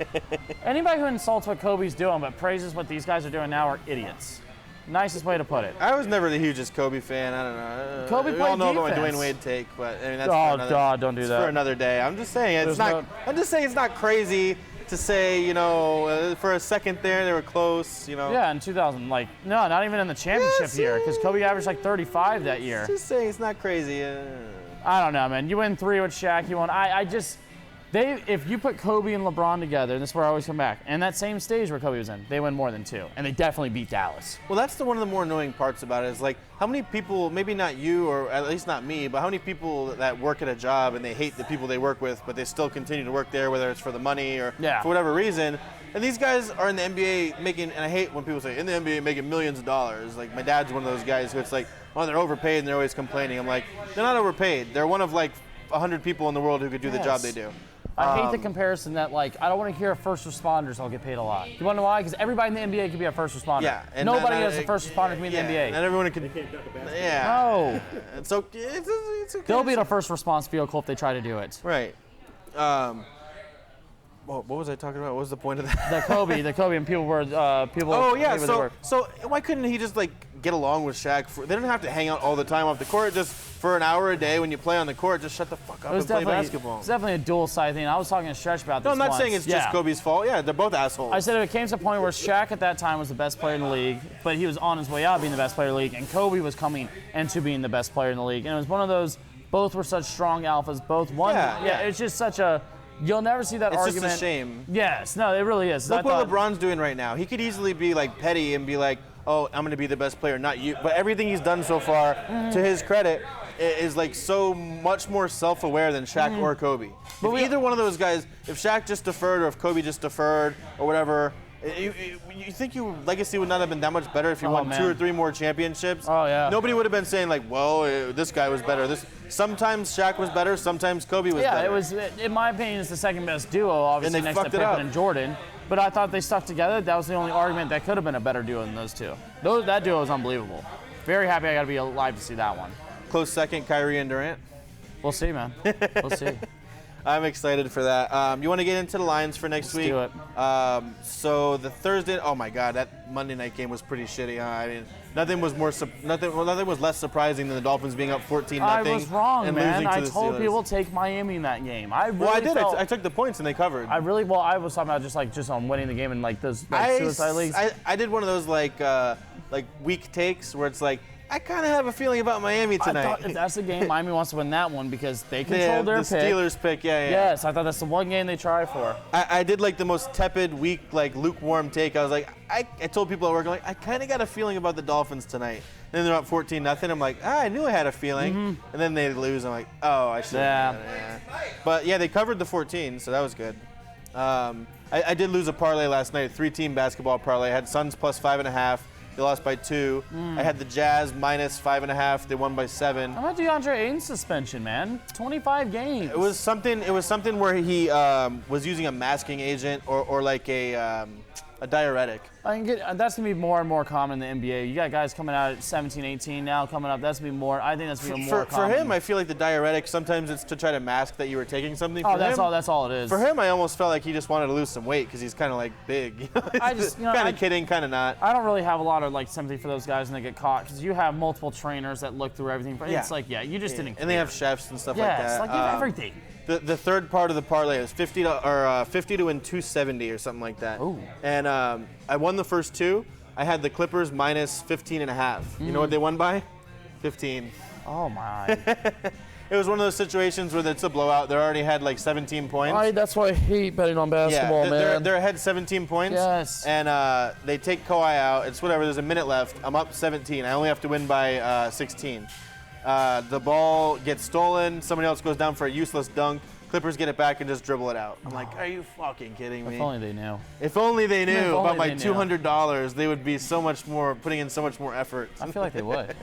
Anybody who insults what Kobe's doing but praises what these guys are doing now are idiots. Nicest way to put it. I was never the hugest Kobe fan. I don't know. Kobe played we all know defense. about my Dwayne Wade take, but that's God, don't do that. For another day. I'm just saying I'm just saying it's not crazy to say, for a second there, they were close, Yeah, in 2000, no, not even in the championship year, because Kobe averaged 35 that year. Just saying it's not crazy. I don't know, man. You win 3 with Shaq, you won. If you put Kobe and LeBron together, and this is where I always come back, and that same stage where Kobe was in, they win more than 2, and they definitely beat Dallas. Well, that's one of the more annoying parts about it is how many people, maybe not you or at least not me, but how many people that work at a job and they hate the people they work with, but they still continue to work there, whether it's for the money or for whatever reason. And these guys are in the NBA making, and I hate when people say in the NBA making millions of dollars. Like my dad's one of those guys who it's like, oh, they're overpaid and they're always complaining. I'm like, they're not overpaid. They're one of 100 people in the world who could do the job they do. I hate the comparison that I don't want to hear first responders all get paid a lot. You want to know why? Because everybody in the NBA could be a first responder. Yeah, and nobody as a first responder can be in the NBA. Not everyone can. Yeah. No. It's okay. They'll be in a first response vehicle if they try to do it. Right. What was I talking about? What was the point of that? The Kobe, and people were people. Oh yeah. So why couldn't he just get along with Shaq? They don't have to hang out all the time off the court. Just for an hour a day when you play on the court, just shut the fuck up and play basketball. It's definitely a dual side thing. I was talking to Stretch about this. No, I'm not once. saying it's just Kobe's fault. Yeah, they're both assholes. I said it came to a point where Shaq at that time was the best player in the league, but he was on his way out being the best player in the league, and Kobe was coming into being the best player in the league. And it was one of those. Both were such strong alphas. Both won. Yeah. It's just such a. You'll never see that argument. It's just a shame. Yes, no, it really is. Look what LeBron's doing right now. He could easily be petty and be like, oh, I'm going to be the best player, not you. But everything he's done so far, to his credit, is so much more self-aware than Shaq or Kobe. If either one of those guys, if Shaq just deferred or if Kobe just deferred or whatever, you think your legacy would not have been that much better if you won 2 or 3 more championships? Oh, yeah. Nobody would have been saying this guy was better. Sometimes Shaq was better, sometimes Kobe was better. Yeah, it was, in my opinion, it's the second best duo, obviously, next to Pippen and Jordan. But I thought they stuck together. That was the only argument that could have been a better duo than those two. That duo was unbelievable. Very happy I got to be alive to see that one. Close second, Kyrie and Durant. We'll see, man. We'll see. I'm excited for that. You want to get into the lines for next week? Let's do it. So the Thursday, oh my God, that Monday night game was pretty shitty. Huh? I mean, nothing was less surprising than the Dolphins being up 14-0. I was wrong, and man. losing to I the told Steelers. people take Miami in that game. I did. I took the points and they covered. I was talking about just on winning the game and like those suicide leagues. I did one of those like weak takes where it's like, I kind of have a feeling about Miami tonight. I thought if that's the game, Miami wants to win that one because they control their the pick. Steelers pick, yeah. Yes, I thought that's the one game they try for. I did like the most tepid, weak, like lukewarm take. I was like, I told people at work, like, I kind of got a feeling about the Dolphins tonight. And then they're up 14-0. I'm like, I knew I had a feeling. Mm-hmm. And then they lose. I'm like, oh, I should have. Yeah. But yeah, they covered the 14, so that was good. I did lose a parlay last night, 3-team basketball parlay. I had Suns plus 5.5. They lost by 2. I had the Jazz minus 5.5. They won by 7. How about DeAndre Ayton's suspension, man? 25 games. It was something where he was using a masking agent or like a diuretic. That's going to be more and more common in the NBA. You got guys coming out at 17, 18 now coming up. That's going to be more. I think that's going to be more common. For him, I feel like the diuretic, sometimes it's to try to mask that you were taking something. That's all it is. For him, I almost felt like he just wanted to lose some weight because he's kind of like big. Kind of kidding, kind of not. I don't really have a lot of like sympathy for those guys when they get caught because you have multiple trainers that look through everything. It's like, you just didn't care. And they have chefs and stuff like that. Yes, like you have everything. The third part of the parlay was 50 to win 270 or something like that. Ooh. And I won the first 2. I had the Clippers minus 15.5. You know what they won by? 15. Oh my. It was one of those situations where it's a blowout. They already had like 17 points. That's why I hate betting on basketball, man. They're ahead 17 points. Yes. And they take Kawhi out. It's whatever. There's a minute left. I'm up 17. I only have to win by 16. The ball gets stolen. Somebody else goes down for a useless dunk. Clippers get it back and just dribble it out. I'm like, are you fucking kidding me? If only they knew. If only they knew about my they knew. $200, they would be putting in so much more effort. I feel like they would.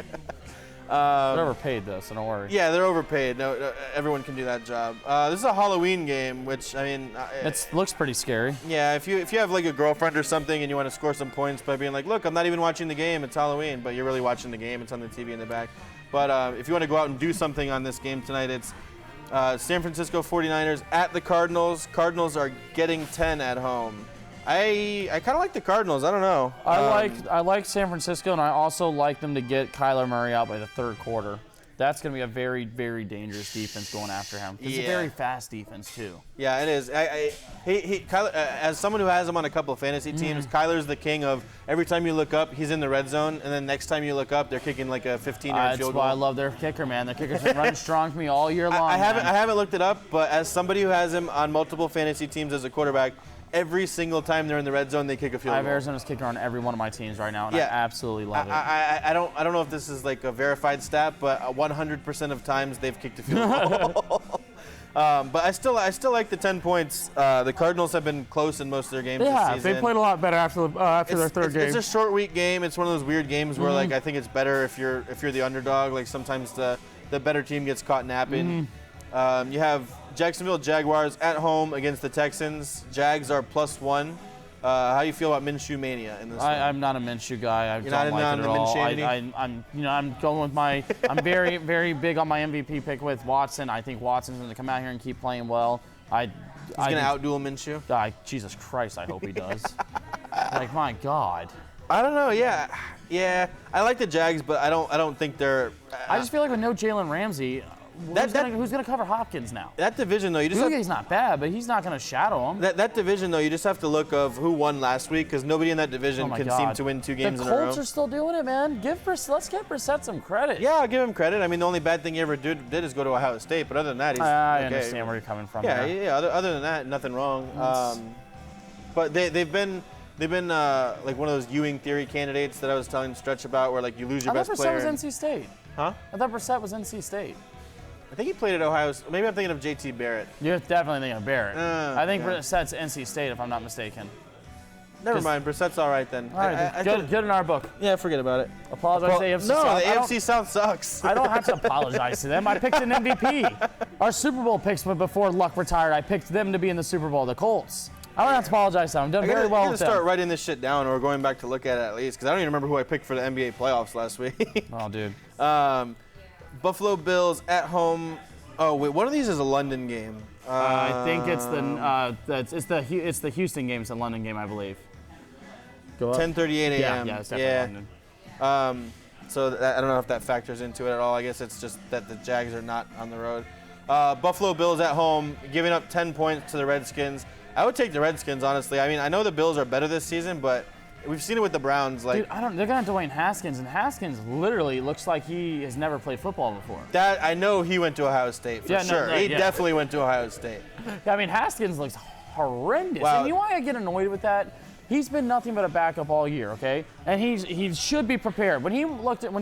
They're overpaid though, so don't worry. Yeah, they're overpaid. No, everyone can do that job. This is a Halloween game, which I mean, It looks pretty scary. yeah. If you have like a girlfriend or something and you want to score some points by being like, look, I'm not even watching the game. It's Halloween, but you're really watching the game. It's on the TV in the back. But if you want to go out and do something on this game tonight, it's San Francisco 49ers at the Cardinals. Cardinals are getting 10 at home. I kind of like the Cardinals. I don't know. I like San Francisco, and I also like them to get Kyler Murray out by the third quarter. That's going to be a very, very dangerous defense going after him. It's a very fast defense, too. Yeah, it is. Kyler, as someone who has him on a couple of fantasy teams, Kyler's the king of every time you look up, he's in the red zone, and then next time you look up, they're kicking like a 15-yard field goal. That's why I love their kicker, man. Their kicker's been running strong for me all year long. I haven't looked it up, but as somebody who has him on multiple fantasy teams as a quarterback, every single time they're in the red zone, they kick a field goal. I have Arizona's kicker on every one of my teams right now, and I absolutely love it. I don't know if this is like a verified stat, but 100% of times they've kicked a field goal. But I still like the 10 points. The Cardinals have been close in most of their games this season. They played a lot better after their third game. It's a short week game. It's one of those weird games where like I think it's better if you're the underdog. Like sometimes the better team gets caught napping. You have Jacksonville Jaguars at home against the Texans. Jags are +1. How do you feel about Minshew mania in this one? I'm not a Minshew guy. You're don't like it at all. I'm going with my. I'm very, very big on my MVP pick with Watson. I think Watson's going to come out here and keep playing well. He's going to outduel Minshew? Jesus Christ, I hope he does. Like, my God. I don't know. Yeah. I like the Jags, but I don't think they're. I just feel like with no Jalen Ramsey. Who's going to cover Hopkins now? That division, though, he's not bad, but he's not going to shadow him. That division, though, you just have to look of who won last week because nobody in that division seem to win 2 games in a row. The Colts are still doing it, man. Let's give Brissett some credit. Yeah, I'll give him credit. I mean, the only bad thing he ever did is go to Ohio State, but other than that, he's I okay. understand where you're coming from. Yeah. Other than that, nothing wrong. But they've been like one of those Ewing theory candidates that I was telling Stretch about, where like you lose your best player. I thought Brissett was NC State. Huh? I thought Brissett was NC State. I think he played at Ohio. Maybe I'm thinking of JT Barrett. You're definitely thinking of Barrett. I think Brissett's NC State, if I'm not mistaken. Never mind. Brissett's all right then. All right, good in our book. Yeah, forget about it. Apologize to the AFC South. No, the AFC South sucks. I don't have to apologize to them. I picked an MVP. Our Super Bowl picks, but before Luck retired, I picked them to be in the Super Bowl, the Colts. I don't have to apologize to them. I'm doing very well with them. I'm going to start writing this shit down or going back to look at it at least, because I don't even remember who I picked for the NBA playoffs last week. Oh, dude. Buffalo Bills at home. Oh, wait, one of these is a London game. I think it's the Houston game. It's the London game, I believe. Go up. 10:38 a.m. Yeah, it's definitely London. So I don't know if that factors into it at all. I guess it's just that the Jags are not on the road. Buffalo Bills at home, giving up 10 points to the Redskins. I would take the Redskins, honestly. I mean, I know the Bills are better this season, but we've seen it with the Browns. Like, dude, they're gonna have Dwayne Haskins, and Haskins literally looks like he has never played football before. That I know he went to Ohio State for sure. He definitely went to Ohio State. I mean, Haskins looks horrendous. Wow. And you know why I get annoyed with that? He's been nothing but a backup all year, okay? And he should be prepared. When he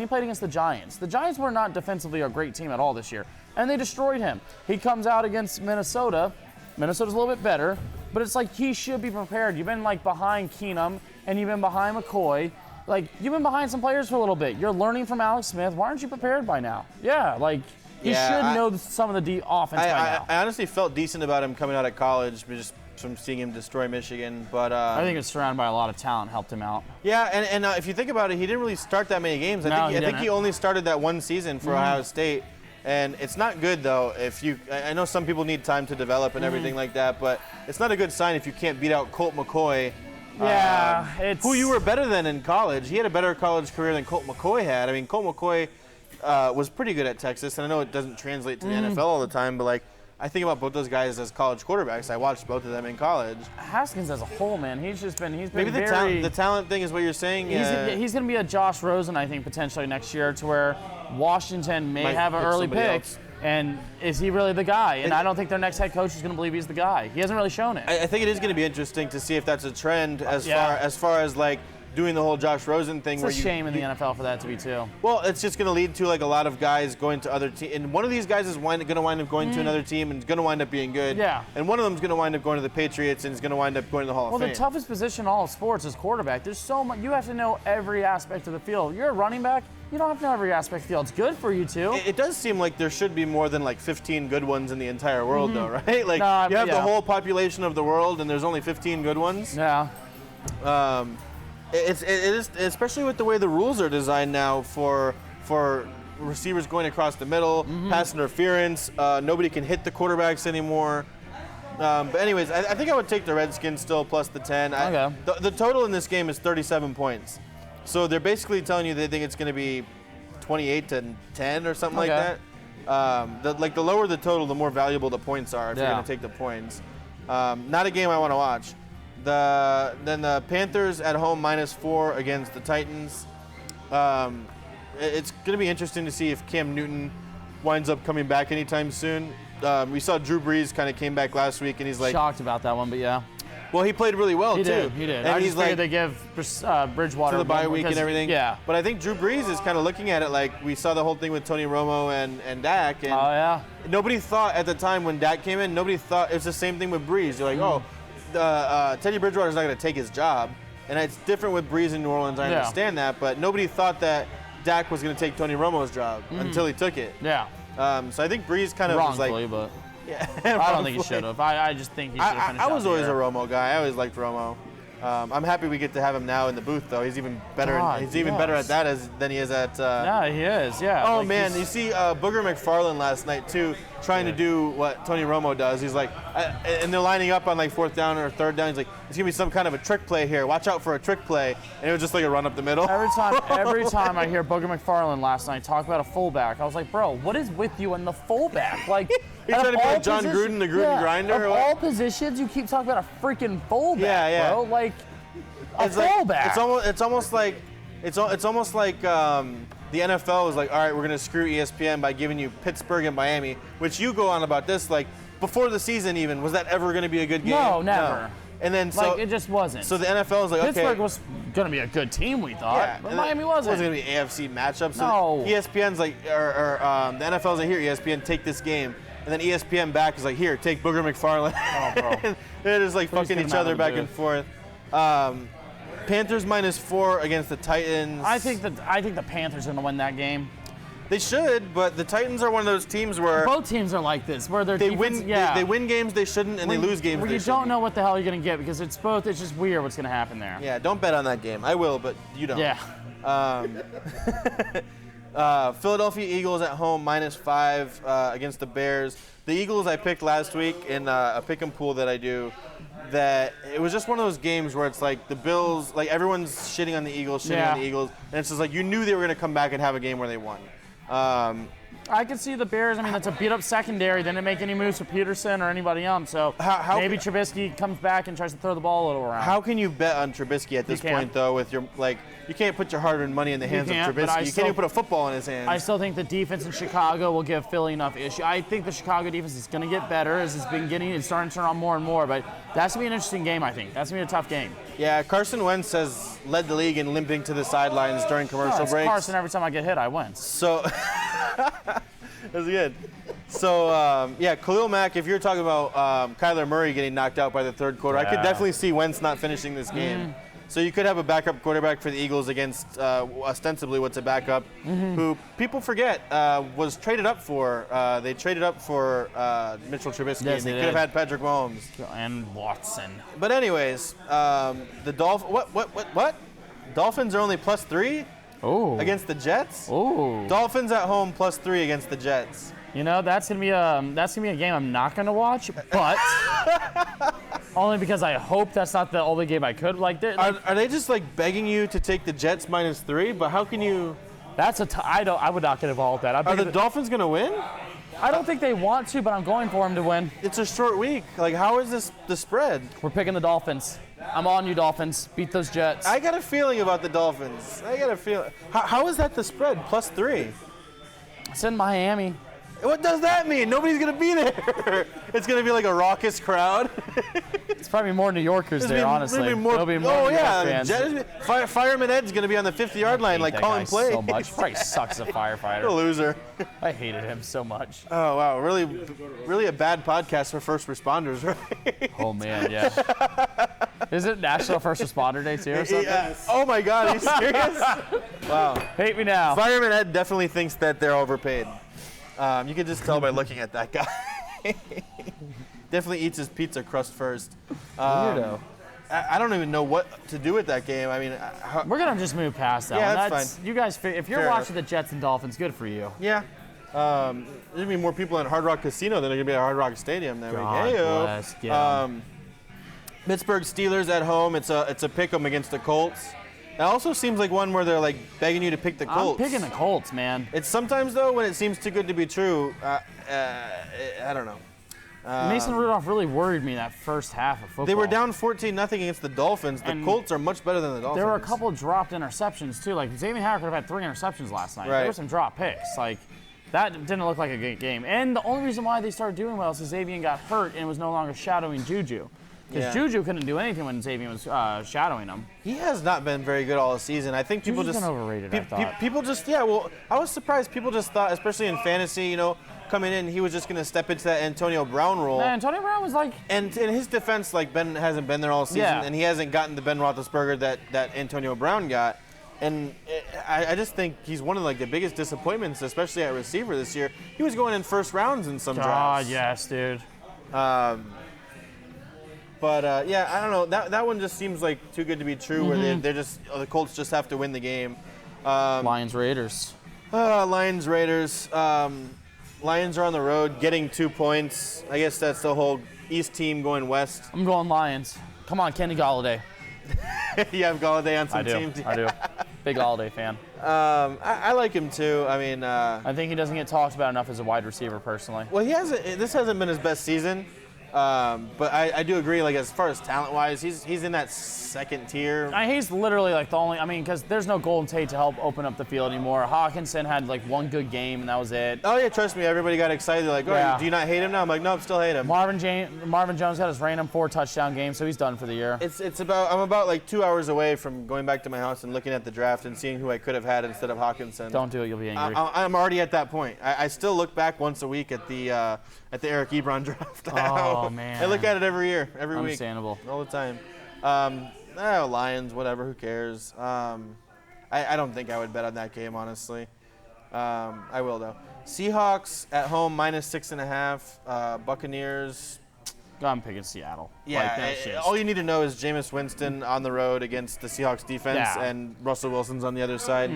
played against the Giants were not defensively a great team at all this year, and they destroyed him. He comes out against Minnesota. Minnesota's a little bit better, but it's like he should be prepared. You've been like behind Keenum, and you've been behind McCoy. Like, you've been behind some players for a little bit. You're learning from Alex Smith. Why aren't you prepared by now? Yeah, like, he should know some of the offense by now. I honestly felt decent about him coming out of college, just from seeing him destroy Michigan. But I think it's surrounded by a lot of talent helped him out. Yeah, and if you think about it, he didn't really start that many games. I think he only started that one season for Ohio State. And it's not good, though, I know some people need time to develop and everything like that, but it's not a good sign if you can't beat out Colt McCoy. Yeah, who you were better than in college. He had a better college career than Colt McCoy had. I mean, Colt McCoy was pretty good at Texas, and I know it doesn't translate to the NFL all the time, but like, I think about both those guys as college quarterbacks. I watched both of them in college. Haskins as a whole, man, he's been maybe the talent thing is what you're saying. He's going to be a Josh Rosen, I think, potentially next year, to where Washington may have an early pick. And is he really the guy? And I don't think their next head coach is going to believe he's the guy. He hasn't really shown it. I think it is going to be interesting to see if that's a trend as far as like doing the whole Josh Rosen thing. It's a shame in the NFL for that to be too. Well, it's just going to lead to like a lot of guys going to other teams, and one of these guys is going to wind up going to another team and is going to wind up being good. Yeah. And one of them is going to wind up going to the Patriots and is going to wind up going to the Hall of Fame. Well, the toughest position in all of sports is quarterback. There's so much. You have to know every aspect of the field. You're a running back. You don't have to know every aspect of the field. It's good for you to. It does seem like there should be more than like 15 good ones in the entire world, though, right? Like you have the whole population of the world, and there's only 15 good ones. Yeah. It is, especially with the way the rules are designed now for receivers going across the middle, pass interference. Nobody can hit the quarterbacks anymore. But anyways, I think I would take the Redskins still plus the 10. Okay. The total in this game is 37 points. So they're basically telling you they think it's going to be 28-10 or something like that. The lower the total, the more valuable the points are if you're going to take the points. Not a game I want to watch. Then the Panthers at home -4 against the Titans. It's going to be interesting to see if Cam Newton winds up coming back anytime soon. We saw Drew Brees kind of came back last week, and he's like shocked about that one, but yeah. Well, he played really well, He too. did. And I he's just figured they give Bridgewater to the bye week and everything. Yeah. But I think Drew Brees is kind of looking at it like we saw the whole thing with Tony Romo and Dak. And nobody thought at the time when Dak came in, nobody thought it's the same thing with Brees. You're like, Teddy Bridgewater's not going to take his job. And it's different with Brees in New Orleans. I understand that. But nobody thought that Dak was going to take Tony Romo's job until he took it. Yeah. So I think Brees kind of wrongfully, was like... but yeah, I don't think he should have. I just think he should have finished. I was always a Romo guy. I always liked Romo. I'm happy we get to have him now in the booth, though. He's even better. Better at that than he is at. Yeah, he is. Yeah. Oh man, you see Booger McFarland last night too, trying to do what Tony Romo does. He's like, and they're lining up on like 4th down or 3rd down. He's like, "It's gonna be some kind of a trick play here. Watch out for a trick play." And it was just like a run up the middle. Every time I hear Booger McFarland last night talk about a fullback, I was like, "Bro, what is with you and the fullback?" Like. He's trying to be like John Gruden, the Gruden grinder. Of all positions, you keep talking about a freaking fullback, bro. Like a fullback. It's almost like the NFL is like, all right, we're gonna screw ESPN by giving you Pittsburgh and Miami, which you go on about this like before the season even. Was that ever gonna be a good game? No, never. No. And then it just wasn't. So the NFL is like, Pittsburgh was going to be a good team, we thought, but Miami wasn't. It wasn't going to be AFC matchups. No. So ESPN's like, the NFL's like, here, ESPN, take this game. And then ESPN back is like, here, take Booger McFarland. Oh, bro. They're just like fucking each other back and forth. Panthers -4 against the Titans. I think the Panthers are going to win that game. They should, but the Titans are one of those teams where both teams are like this, where they win. They win games they shouldn't, and they lose games where they you shouldn't. don't know what the hell you're going to get because it's just weird what's going to happen there. Yeah, don't bet on that game. I will, but you don't. Yeah. Philadelphia Eagles at home -5 against the Bears. The Eagles I picked last week in a pick 'em pool that I do. That it was just one of those games where it's like the Bills, like everyone's shitting on the Eagles, and it's just like you knew they were going to come back and have a game where they won. I could see the Bears. I mean, that's a beat-up secondary. They didn't make any moves for Peterson or anybody else. So maybe Trubisky comes back and tries to throw the ball a little around. How can you bet on Trubisky at this point, though? With your you can't put your hard-earned money in the hands of Trubisky. You can't even put a football in his hands. I still think the defense in Chicago will give Philly enough issue. I think the Chicago defense is going to get better as it's starting to turn on more and more. But that's going to be an interesting game, I think. That's going to be a tough game. Yeah, Carson Wentz has led the league in limping to the sidelines during commercial breaks. Carson, every time I get hit, I win. So that's good. So, Khalil Mack, if you're talking about Kyler Murray getting knocked out by the third quarter, I could definitely see Wentz not finishing this game. So you could have a backup quarterback for the Eagles against ostensibly what's a backup, who people forget was traded up for. They traded up for Mitchell Trubisky, and they could have had Patrick Mahomes. And Watson. But anyways, the What? Dolphins are only +3 against the Jets? Dolphins at home +3 against the Jets. You know, that's gonna be a game I'm not gonna watch, but only because I hope that's not the only game I could. Are they just like begging you to take the Jets -3? But how can you? I would not get involved with that. Are the Dolphins gonna win? I don't think they want to, but I'm going for them to win. It's a short week. Like, how is this the spread? We're picking the Dolphins. I'm on you, Dolphins. Beat those Jets. I got a feeling about the Dolphins. I got a feeling. How is that the spread? +3. It's in Miami. What does that mean? Nobody's going to be there. It's going to be like a raucous crowd. It's probably more New Yorkers there, honestly. There'll be more New York fans. Fireman Ed's going to be on the 50-yard line, like calling plays. So much. Probably sucks as a firefighter. What a loser. I hated him so much. Oh, wow. Really a bad podcast for first responders, right? Oh, man, yeah. Is it National First Responder Day, too, or something? Yeah. Oh, my God. Are you serious? Wow. Hate me now. Fireman Ed definitely thinks that they're overpaid. You can just tell by looking at that guy. Definitely eats his pizza crust first. Weirdo. I don't even know what to do with that game. I mean, we're gonna just move past that. Yeah, one. that's fine. You guys, if you're Fair watching enough. the Jets and Dolphins, good for you. Yeah. There's gonna be more people in Hard Rock Casino than are gonna be at Hard Rock Stadium that God week. bless. Get Pittsburgh Steelers at home. It's a pick 'em against the Colts. It also seems like one where they're like begging you to pick the Colts. I'm picking the Colts, man. It's sometimes though when it seems too good to be true. I don't know. Mason Rudolph really worried me that first half of football. They were down 14-0 against the Dolphins. The Colts are much better than the Dolphins. There were a couple dropped interceptions too. Like Xavier Howard could have had 3 interceptions last night. Right. There were some drop picks. Like that didn't look like a good game. And the only reason why they started doing well is Xavier got hurt and was no longer shadowing Juju. Because Juju couldn't do anything when Xavier was shadowing him. He has not been very good all season. I think people Juju's just been overrated. I thought. People just I was surprised. People just thought, especially in fantasy, coming in, he was just going to step into that Antonio Brown role. Man, Antonio Brown was like. And in his defense, like Ben hasn't been there all season, and he hasn't gotten the Ben Roethlisberger that Antonio Brown got. And I just think he's one of like the biggest disappointments, especially at receiver this year. He was going in first rounds in some drafts. Yes, dude. But I don't know. That one just seems like too good to be true. Where they're just the Colts just have to win the game. Lions Raiders. Lions Raiders. Lions are on the road, getting 2 points. I guess that's the whole East team going west. I'm going Lions. Come on, Kenny Galladay. You have Galladay on some teams. I do. Big Galladay fan. I like him too. I mean, I think he doesn't get talked about enough as a wide receiver, personally. Well, this hasn't been his best season. But I do agree, like, as far as talent-wise, he's in that second tier. He's literally, like, the only – because there's no Golden Tate to help open up the field anymore. Hawkinson had, like, one good game, and that was it. Oh, yeah, trust me. Everybody got excited. Like, do you not hate him now? I'm like, no, I still hate him. Marvin Jones had his random 4-touchdown game, so he's done for the year. I'm about, like, 2 hours away from going back to my house and looking at the draft and seeing who I could have had instead of Hawkinson. Don't do it. You'll be angry. I'm already at that point. I still look back once a week at the Eric Ebron draft. Oh, man. I look at it every year, every week. Understandable. All the time. Lions, whatever, who cares? I don't think I would bet on that game, honestly. I will, though. Seahawks at home, -6.5. Buccaneers. I'm picking Seattle. Yeah, all you need to know is Jameis Winston on the road against the Seahawks defense and Russell Wilson's on the other side.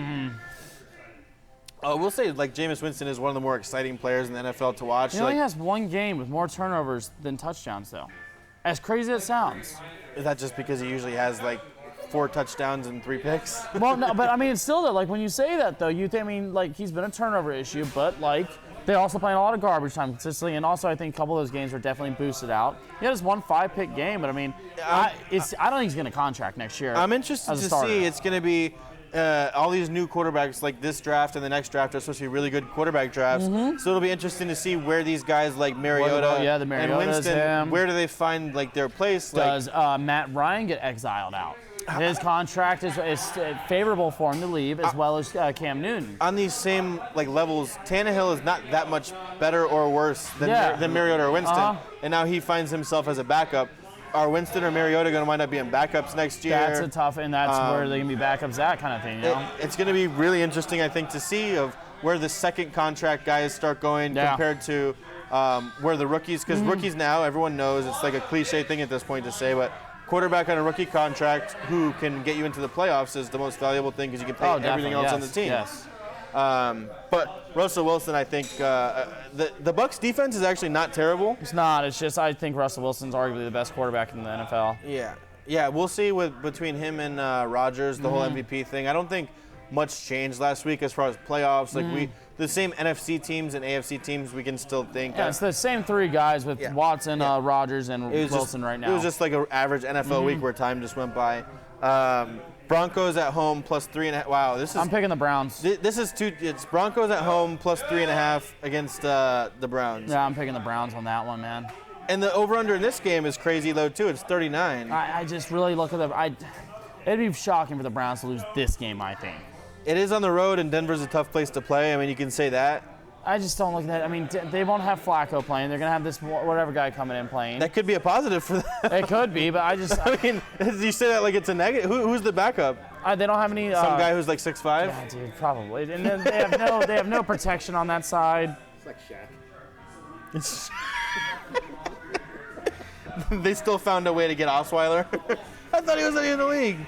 We'll say like Jameis Winston is one of the more exciting players in the NFL to watch. He only has one game with more turnovers than touchdowns, though. As crazy as it sounds. Is that just because he usually has like 4 touchdowns and 3 picks? Well, no, but I mean, it's still though. Like when you say that, though, you think, I mean, like he's been a turnover issue, but like they're also playing a lot of garbage time consistently, and also I think a couple of those games are definitely boosted out. He had his 1 5-pick game, but I mean, I don't think he's going to contract next year. I'm interested to see. It's going to be all these new quarterbacks, like this draft and the next draft are supposed to be really good quarterback drafts. So it'll be interesting to see where these guys like Mariota the Mariotas, and Winston, him. where do they find like their place? Does Matt Ryan get exiled out? His contract is favorable for him to leave, as well as Cam Newton. On these same like levels, Tannehill is not that much better or worse than Mariota or Winston, and now he finds himself as a backup. Are Winston or Mariota going to wind up being backups next year? That's a tough, and that's where they can be backups, that kind of thing. You know? It's going to be really interesting, I think, to see of where the second contract guys start going compared to where the rookies, because rookies now, everyone knows it's like a cliche thing at this point to say, but quarterback on a rookie contract who can get you into the playoffs is the most valuable thing because you can pay everything else on the team. Yes. But Russell Wilson, I think the Bucs defense is actually not terrible. It's not. It's just I think Russell Wilson's arguably the best quarterback in the NFL. Yeah. We'll see between him and Rodgers, the whole MVP thing. I don't think much changed last week as far as playoffs. Like the same NFC teams and AFC teams, we can still think. Yeah, it's the same 3 guys with Watson, Rodgers, and Wilson right now. It was just like an average NFL week where time just went by. Broncos at home plus 3.5. Wow, this is. I'm picking the Browns. This is It's Broncos at home plus 3.5 against the Browns. Yeah, I'm picking the Browns on that one, man. And the over/under in this game is crazy low too. It's 39. I just really look at it'd be shocking for the Browns to lose this game, I think. It is on the road, and Denver's a tough place to play. I mean, you can say that. I just don't look at that. I mean, they won't have Flacco playing. They're going to have this whatever guy coming in playing. That could be a positive for them. It could be, but I just. I mean, you say that like it's a negative. Who's the backup? They don't have any. Some guy who's like 6'5"? Yeah, dude, probably. And then they have no protection on that side. It's like Shaq. They still found a way to get Osweiler. I thought he was in the league.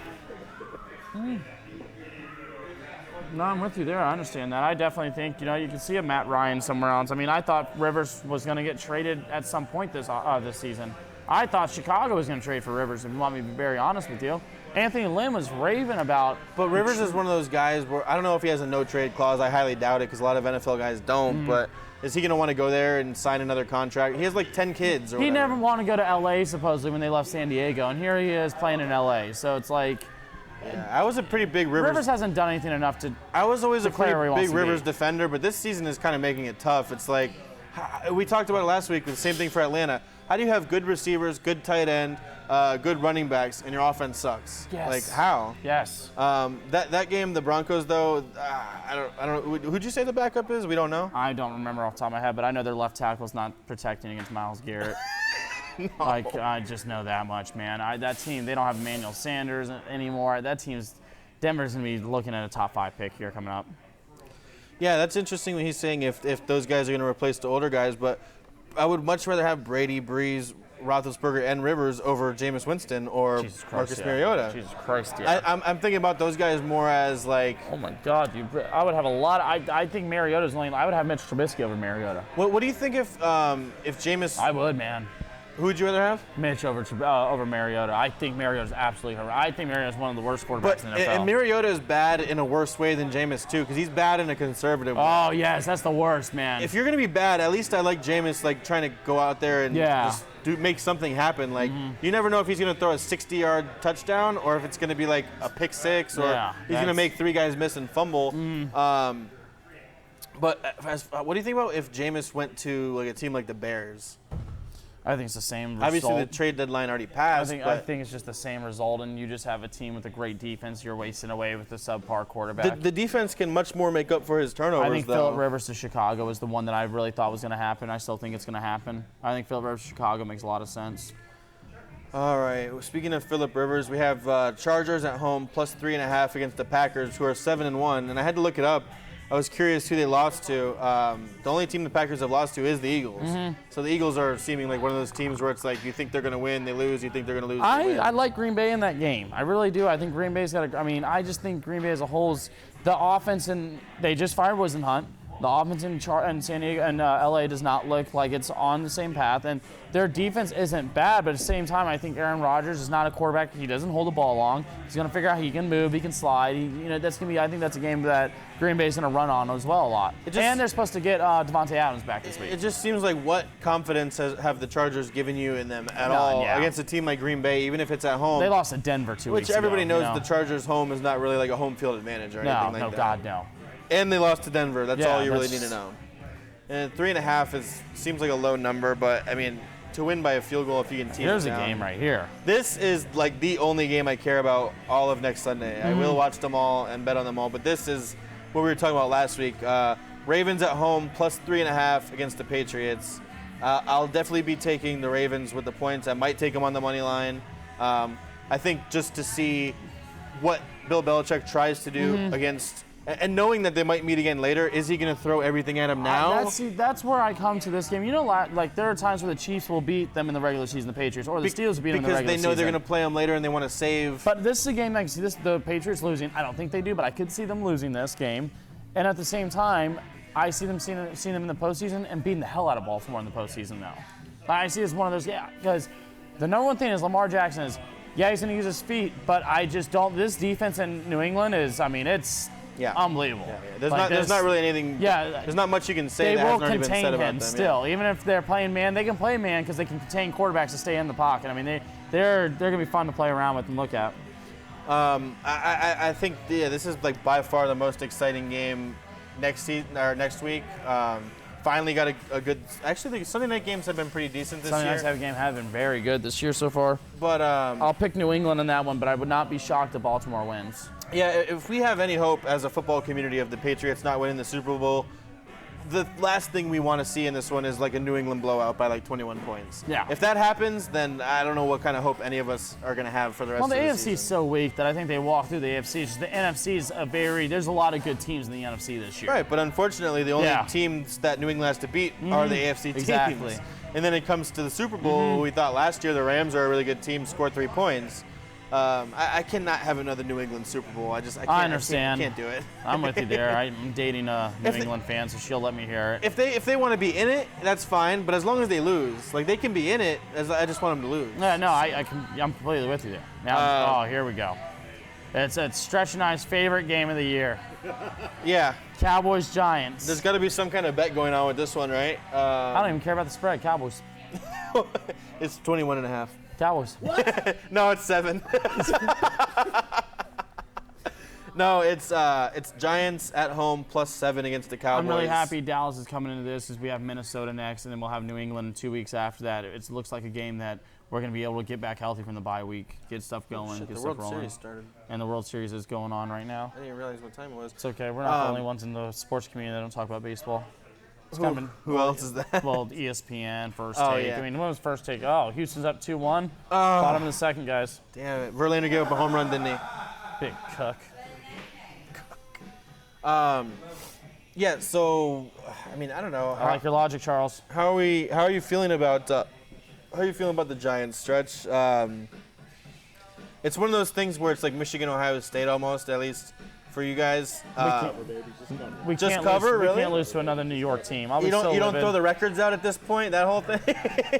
No, I'm with you there. I understand that. I definitely think, you can see a Matt Ryan somewhere else. I mean, I thought Rivers was going to get traded at some point this season. I thought Chicago was going to trade for Rivers, if you want me to be very honest with you. Anthony Lynn was raving about. But Rivers is one of those guys where I don't know if he has a no-trade clause. I highly doubt it because a lot of NFL guys don't. But is he going to want to go there and sign another contract? He has like 10 kids or whatever. He never wanted to go to L.A. supposedly when they left San Diego, and here he is playing in L.A. So it's like. Yeah, I was a pretty big Rivers. Rivers hasn't done anything enough to. I was always a pretty big Rivers be. defender, but this season is kind of making it tough. It's like we talked about it last week. The same thing for Atlanta. How do you have good receivers, good tight end, good running backs, and your offense sucks? Yes. Like how? Yes. That game, the Broncos though, I don't know. Who'd you say the backup is? We don't know. I don't remember off the top of my head, but I know their left tackle's not protecting against Myles Garrett. No. Like, I just know that much, man. That team, they don't have Emmanuel Sanders anymore. Denver's going to be looking at a top 5 pick here coming up. Yeah, that's interesting when he's saying if those guys are going to replace the older guys, but I would much rather have Brady, Breeze, Roethlisberger, and Rivers over Jameis Winston or Marcus Mariota. Jesus Christ, yeah. I'm thinking about those guys more as like. Oh my God, dude! I would have a lot. I think Mariota's only. I would have Mitch Trubisky over Mariota. What do you think if Jameis? I would, man. Who would you rather have? Mitch over Mariota. I think Mariota's absolutely horrible. I think Mariota's one of the worst quarterbacks in the NFL. And Mariota is bad in a worse way than Jameis too, because he's bad in a conservative way. Oh yes, that's the worst, man. If you're gonna be bad, at least I like Jameis like trying to go out there and just make something happen. Like you never know if he's gonna throw a 60-yard touchdown or if it's gonna be like a pick six or he's gonna make 3 guys miss and fumble. But what do you think about if Jameis went to like a team like the Bears? I think it's the same result. Obviously, the trade deadline already passed. I think it's just the same result, and you just have a team with a great defense. You're wasting away with a subpar quarterback. The defense can much more make up for his turnovers, I think though. Phillip Rivers to Chicago is the one that I really thought was going to happen. I still think it's going to happen. I think Phillip Rivers to Chicago makes a lot of sense. All right. Well, speaking of Phillip Rivers, we have Chargers at home plus 3.5 against the Packers, who are 7-1, and I had to look it up. I was curious who they lost to. The only team the Packers have lost to is the Eagles. So the Eagles are seeming like one of those teams where it's like you think they're going to win, they lose. You think they're going to lose, they win. I like Green Bay in that game. I really do. I think Green Bay's got I just think Green Bay as a whole is the offense they just fired Wisenhunt. The offense in San Diego and LA does not look like it's on the same path, and their defense isn't bad. But at the same time, I think Aaron Rodgers is not a quarterback. He doesn't hold the ball long. He's going to figure out he can move, he can slide. That's going to be. I think that's a game that Green Bay's going to run on as well a lot. And they're supposed to get Devontae Adams back this week. It just seems like what confidence have the Chargers given you in them at all against a team like Green Bay, even if it's at home? They lost to Denver 2 weeks ago. Which everybody knows the Chargers' home is not really like a home field advantage or anything like that. No, God, no. And they lost to Denver. That's all you really need to know. And 3.5 seems like a low number, but I mean, to win by a field goal if you can tease Here's it down. a game right here. This is like the only game I care about all of next Sunday. I will watch them all and bet on them all, but this is what we were talking about last week. Ravens at home plus 3.5 against the Patriots. I'll definitely be taking the Ravens with the points. I might take them on the money line. I think just to see what Bill Belichick tries to do against. And knowing that they might meet again later, is he going to throw everything at him now? That's where I come to this game. Like there are times where the Chiefs will beat them in the regular season, the Patriots, or the Steelers will beat them in the regular season. Because they know they're going to play them later and they want to save. But this is a game I can see the Patriots losing. I don't think they do, but I could see them losing this game. And at the same time, I see them seeing them in the postseason and beating the hell out of Baltimore in the postseason now. I see it as one of those, because the number one thing is Lamar Jackson is, he's going to use his feet, but I just don't. This defense in New England is, it's unbelievable. There's not really anything. There's not much you can say that hasn't already been said about them. They will contain him still, even if they're playing man. They can play man because they can contain quarterbacks to stay in the pocket. I mean, they're going to be fun to play around with and look at. I think this is like by far the most exciting game next week. Finally got a good. Actually, the Sunday night games have been pretty decent this year. Sunday night games have been very good this year so far. But I'll pick New England in that one, but I would not be shocked if Baltimore wins. Yeah, if we have any hope as a football community of the Patriots not winning the Super Bowl, the last thing we want to see in this one is like a New England blowout by like 21 points. Yeah. If that happens, then I don't know what kind of hope any of us are going to have for the rest of the season. Well, the AFC is so weak that I think they walk through the AFC. It's just the NFC is there's a lot of good teams in the NFC this year. Right, but unfortunately, the only teams that New England has to beat are the AFC teams. Exactly. And then it comes to the Super Bowl. We thought last year the Rams are a really good team, scored 3 points. I cannot have another New England Super Bowl. I can't. I understand. I can't do it. I'm with you there. I'm dating a New England fan, so she'll let me hear it. If they want to be in it, that's fine. But as long as they lose, like they can be in it. I just want them to lose. No, I'm completely with you there. Now, here we go. It's Stretch and I's favorite game of the year. Yeah. Cowboys Giants. There's got to be some kind of bet going on with this one, right? I don't even care about the spread. Cowboys. It's 21.5. Cowboys. What? No, it's 7. No, it's Giants at home plus 7 against the Cowboys. I'm really happy Dallas is coming into this as we have Minnesota next, and then we'll have New England 2 weeks after that. It looks like a game that we're going to be able to get back healthy from the bye week, get stuff going, get stuff rolling. The World Series started. And the World Series is going on right now. I didn't realize what time it was. It's okay. We're not the only ones in the sports community that don't talk about baseball. Who else is that? Well, ESPN, First Take. Yeah. I mean, when was First Take? Oh, Houston's up 2-1. Bottom of the second, guys. Damn it. Verlander gave up a home run, didn't he? Big cuck. Yeah, so, I mean, I don't know. I like your logic, Charles. How are you feeling about the Giants, Stretch? It's one of those things where it's like Michigan, Ohio State almost, at least for you guys. We just can't cover, lose, really? We can't lose to another New York team. You don't throw the records out at this point, that whole thing?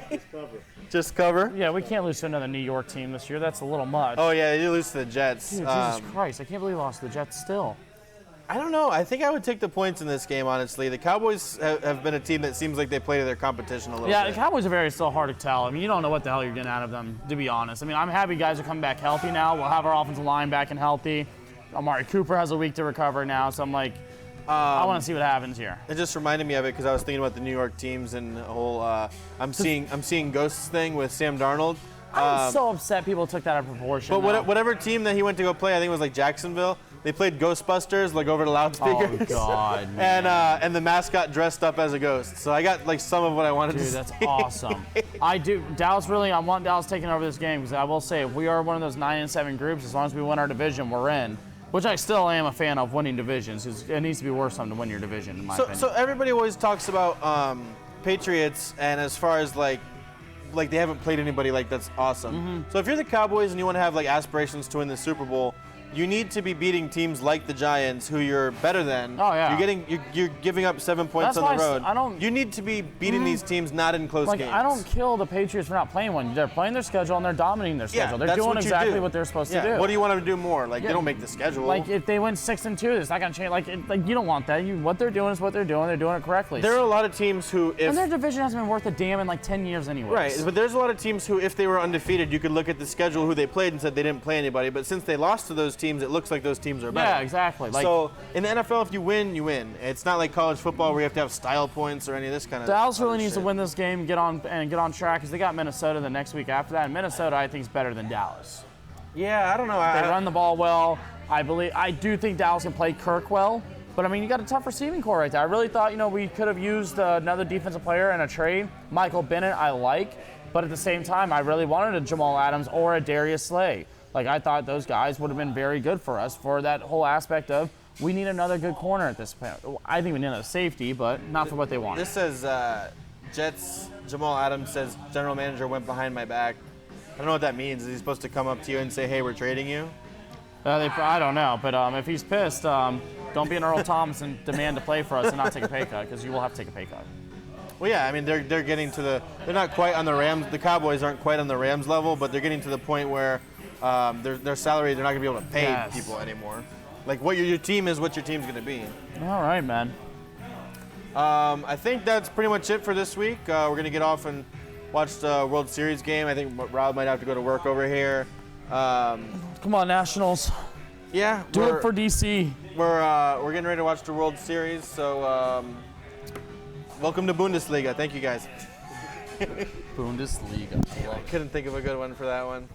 Just cover. Just cover? Yeah, we can't lose to another New York team this year. That's a little much. Oh, yeah, you lose to the Jets. Dude, Jesus Christ. I can't believe we lost to the Jets still. I don't know. I think I would take the points in this game, honestly. The Cowboys have been a team that seems like they play to their competition a little bit. Yeah, the Cowboys are still hard to tell. I mean, you don't know what the hell you're getting out of them, to be honest. I mean, I'm happy guys are coming back healthy now. We'll have our offensive line back and healthy. Amari Cooper has a week to recover now, so I'm like, I want to see what happens here. It just reminded me of it because I was thinking about the New York teams and the whole I'm seeing ghosts thing with Sam Darnold. I'm so upset people took that out of proportion. But whatever team that he went to go play, I think it was like Jacksonville. They played Ghostbusters like over the loudspeakers. Oh God! and the mascot dressed up as a ghost. So I got like some of what I wanted to see. Dude, that's awesome. I do. Dallas really. I want Dallas taking over this game because I will say if we are one of those 9-7 groups, as long as we win our division, we're in. Which I still am a fan of winning divisions. It needs to be worth something to win your division, in my opinion. So everybody always talks about Patriots, and as far as like they haven't played anybody like that's awesome. So if you're the Cowboys and you want to have like aspirations to win the Super Bowl, you need to be beating teams like the Giants, who you're better than. Oh, yeah. You're giving up 7 points That's on the why road. I don't- You need to be beating these teams not in close games. I don't kill the Patriots for not playing one. They're playing their schedule and they're dominating their schedule. They're that's doing what you exactly do. what they're supposed to do. What do you want them to do more? Like, they don't make the schedule. Like, if they win 6-2, it's not gonna change. Like you don't want that. What they're doing is what they're doing. They're doing it correctly. there are a lot of teams who, if and their division hasn't been worth a damn in like 10 years anyway. right, but there's a lot of teams who, if they were undefeated, you could look at the schedule who they played and said they didn't play anybody. But since they lost to those teams, it looks like those teams are better. Yeah, exactly. Like, so in the NFL, if you win, you win. It's not like college football where you have to have style points or any of this kind of. Dallas really other needs to shit. win this game, get on track, because they got Minnesota the next week after that. And Minnesota, I think, is better than Dallas. Yeah, I don't know. They run the ball well. I do think Dallas can play Kirk well. But I mean, you got a tough receiving core right there. I really thought, we could have used another defensive player in a trade. Michael Bennett, I like. But at the same time, I really wanted a Jamal Adams or a Darius Slay. Like, I thought those guys would have been very good for us for that whole aspect of we need another good corner at this point. I think we need a safety, but not for what they want. This says Jets. Jamal Adams says general manager went behind my back. I don't know what that means. Is he supposed to come up to you and say, "Hey, we're trading you"? I don't know, but if he's pissed, don't be an Earl Thomas and demand to play for us and not take a pay cut, because you will have to take a pay cut. Well, yeah, I mean they're getting to they're not quite on the Rams. The Cowboys aren't quite on the Rams level, but they're getting to the point where their salary they're not gonna be able to pay people anymore. Like what your team is, what your team's gonna be. All right, man. I think that's pretty much it for this week. We're gonna get off and watch the World Series game. I think Rob might have to go to work over here. Come on, Nationals. Yeah, Do it for DC. We're getting ready to watch the World Series. So welcome to Bundesliga. Thank you guys. Bundesliga. I couldn't think of a good one for that one.